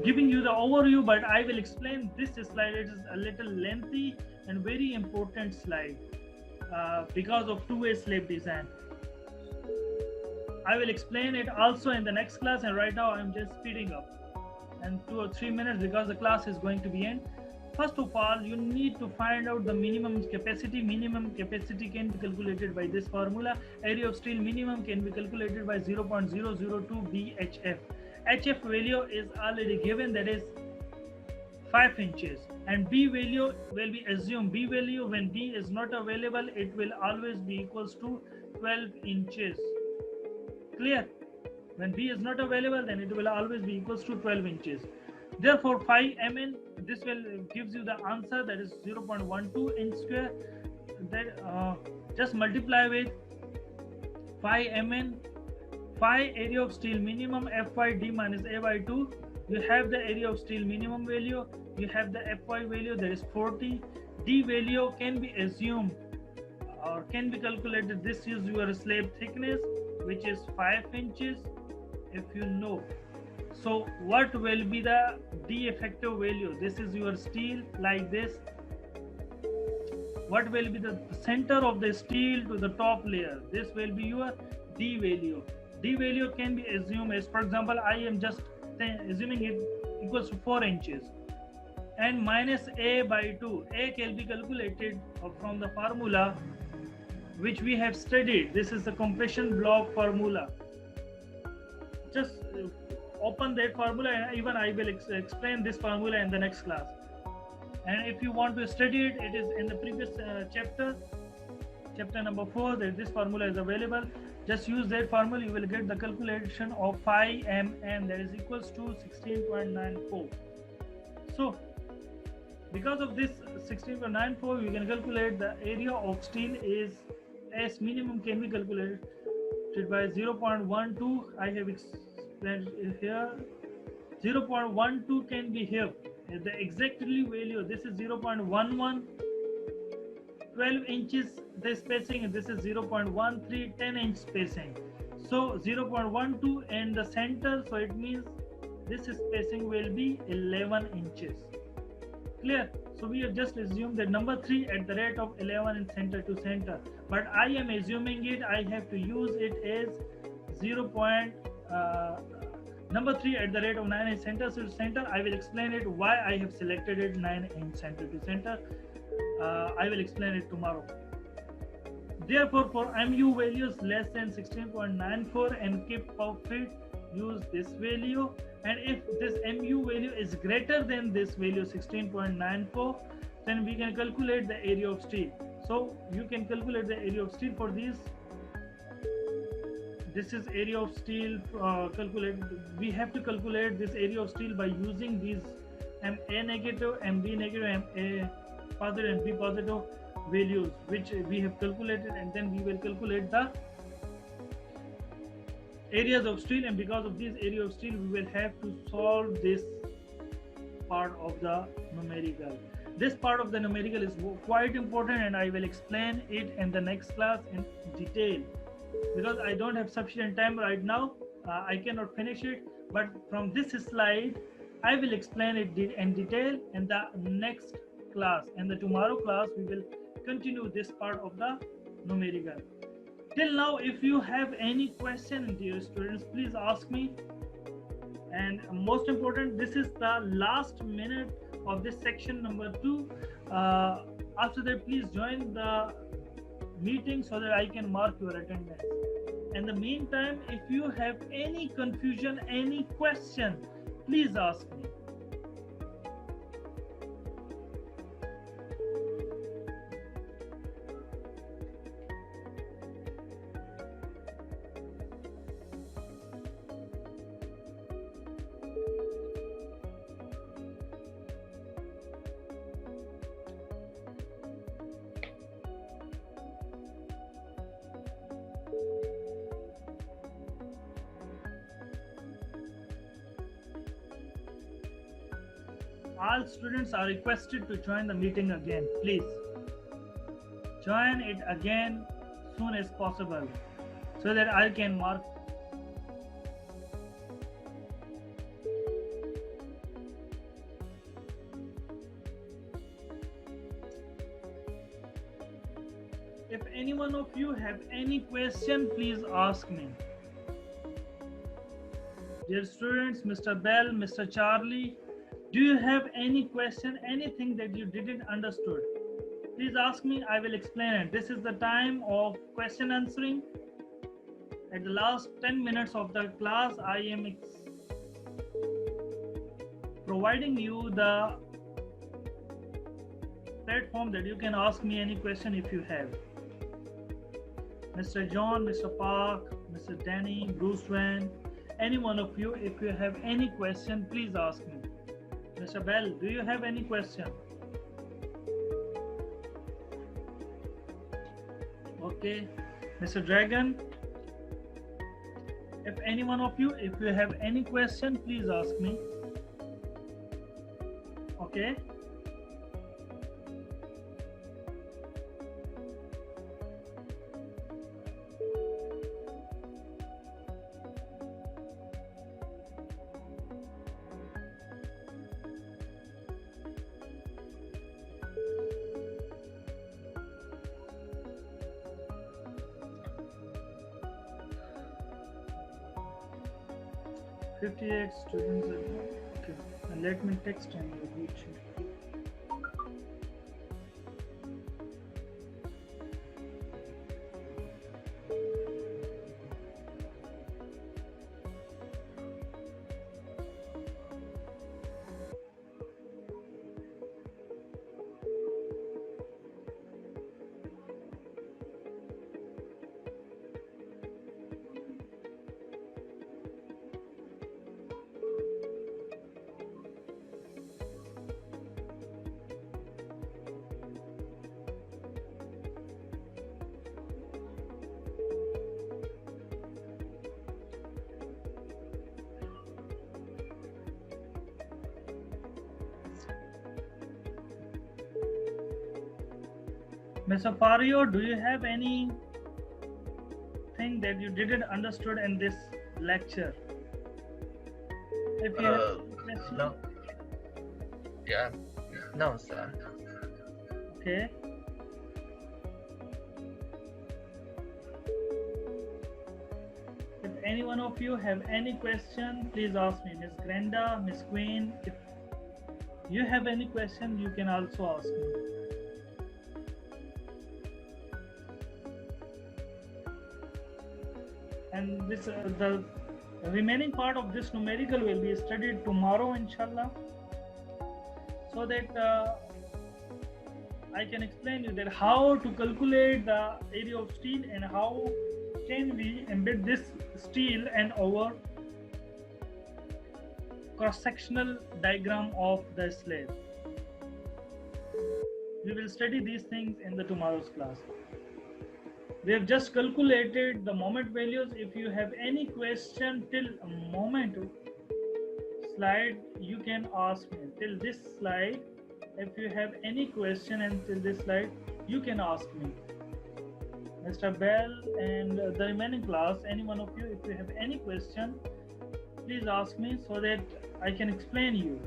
giving you the overview, but I will explain this slide. It is a little lengthy and very important slide because of two-way slab design. I will explain it also in the next class, and right now I'm just speeding up and 2 or 3 minutes because the class is going to be end. First of all, you need to find out the minimum capacity. Minimum capacity can be calculated by this formula. Area of steel minimum can be calculated by 0.002 BHF. HF value is already given, that is 5 inches, and B value will be assumed. B value, when B is not available, it will always be equals to 12 inches. Clear? When B is not available, then it will always be equals to 12 inches. Therefore 5 mn, this will gives you the answer, that is 0.12 inch square. That just multiply with 5 mn, 5 area of steel minimum, Fy d minus A by 2. You have the area of steel minimum value, you have the Fy value, that is 40. D value can be assumed or can be calculated. This is your slab thickness, which is 5 inches, if you know. So what will be the D effective value? This is your steel like this. What will be the center of the steel to the top layer? This will be your D value. D value can be assumed as, for example, I am just assuming it equals to 4 inches, and minus A by 2. A can be calculated from the formula which we have studied. This is the compression block formula. Just open that formula, and even I will explain this formula in the next class. And if you want to study it, it is in the previous chapter number 4, that this formula is available. Just use that formula, you will get the calculation of 5 mn, that is equals to 16.94. So because of this 16.94, you can calculate the area of steel is S minimum can be calculated by 0.12. I have explained here. 0.12 can be here. The exactly value, this is 0.11. 12 inches the spacing, and this is 0.13, 10 inch spacing. So 0.12 in the center, so it means this spacing will be 11 inches. Clear? So we have just assumed that number 3 at the rate of 11 in center to center, but I am assuming it, I have to use it as number 3 at the rate of 9 in center to center. I will explain it why I have selected it 9 in center to center. I will explain it tomorrow. Therefore, for MU values less than 16.94 and keep perfect, use this value. And if this MU value is greater than this value 16.94, then we can calculate the area of steel. So you can calculate the area of steel for these. This is area of steel calculated. We have to calculate this area of steel by using these MA negative, MB negative, MA positive and B positive values, which we have calculated, and then we will calculate the areas of steel. And because of this area of steel, we will have to solve this part of the numerical. This part of the numerical is quite important, and I will explain it in the next class in detail. Because I don't have sufficient time right now, I cannot finish it, but from this slide I will explain it in detail in the next class. In the tomorrow class we will continue this part of the numerical. Till now, if you have any question, dear students, please ask me. And most important, this is the last minute of this section number 2. After that, please join the meeting so that I can mark your attendance. In the meantime, if you have any confusion, any question, please ask me. All students are requested to join the meeting again. Please join it again soon as possible so that I can mark. If any one of you have any question, please ask me. Dear students, Mr. Bell, Mr. Charlie, do you have any question, anything that you didn't understood? Please ask me, I will explain it. This is the time of question answering. At the last 10 minutes of the class, I am providing you the platform that you can ask me any question if you have. Mr. John, Mr. Park, Mr. Danny, Bruce Wayne, any one of you, if you have any question, please ask me. Mr. Bell, do you have any question? Okay. Mr. Dragon, if any one of you, if you have any question, please ask me. Okay. Fifty-eight students. Okay, and let me text and read it. Mr. Fario, do you have any thing that you didn't understood in this lecture? If you have question. No. Yeah. No, sir. Okay. If any one of you have any question, please ask me. Miss Granda, Miss Queen, if you have any question, you can also ask me. And this the remaining part of this numerical will be studied tomorrow, inshallah, so that I can explain you that how to calculate the area of steel and how can we embed this steel and our cross-sectional diagram of the slab. We will study these things in the tomorrow's class. We have just calculated the moment values. If you have any question till moment slide, you can ask me. Till this slide, if you have any question until this slide, you can ask me. Mr. Bell and the remaining class, any one of you, if you have any question, please ask me so that I can explain you.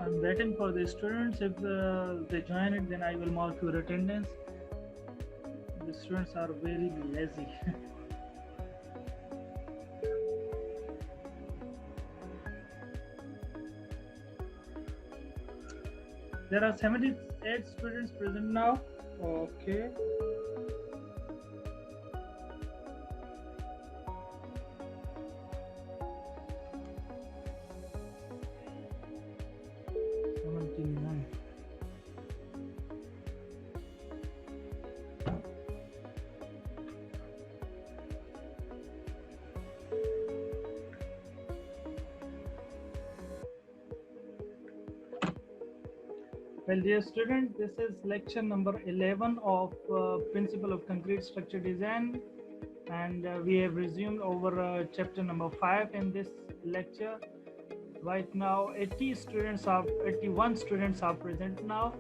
I'm waiting for the students. If they join it, then I will mark your attendance. The students are very lazy. There are 78 students present now. Okay. Well, dear student, this is lecture number 11 of Principle of Concrete Structure Design, and we have resumed over chapter number 5 in this lecture. Right now, 81 students are present now,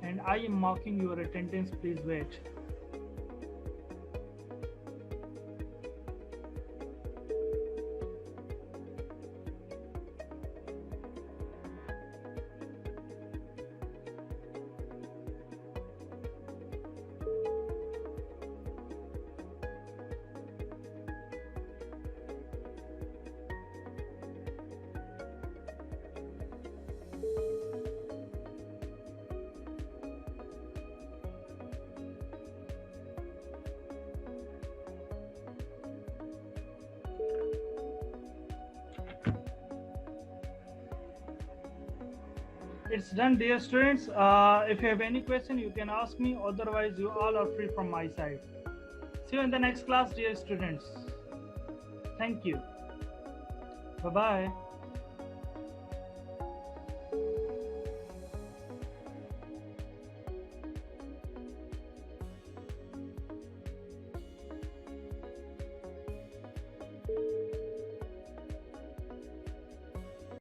And I am marking your attendance. Please wait. It's done, dear students. If you have any question, you can ask me. Otherwise, you all are free from my side. See you in the next class, dear students. Thank you. Bye-bye.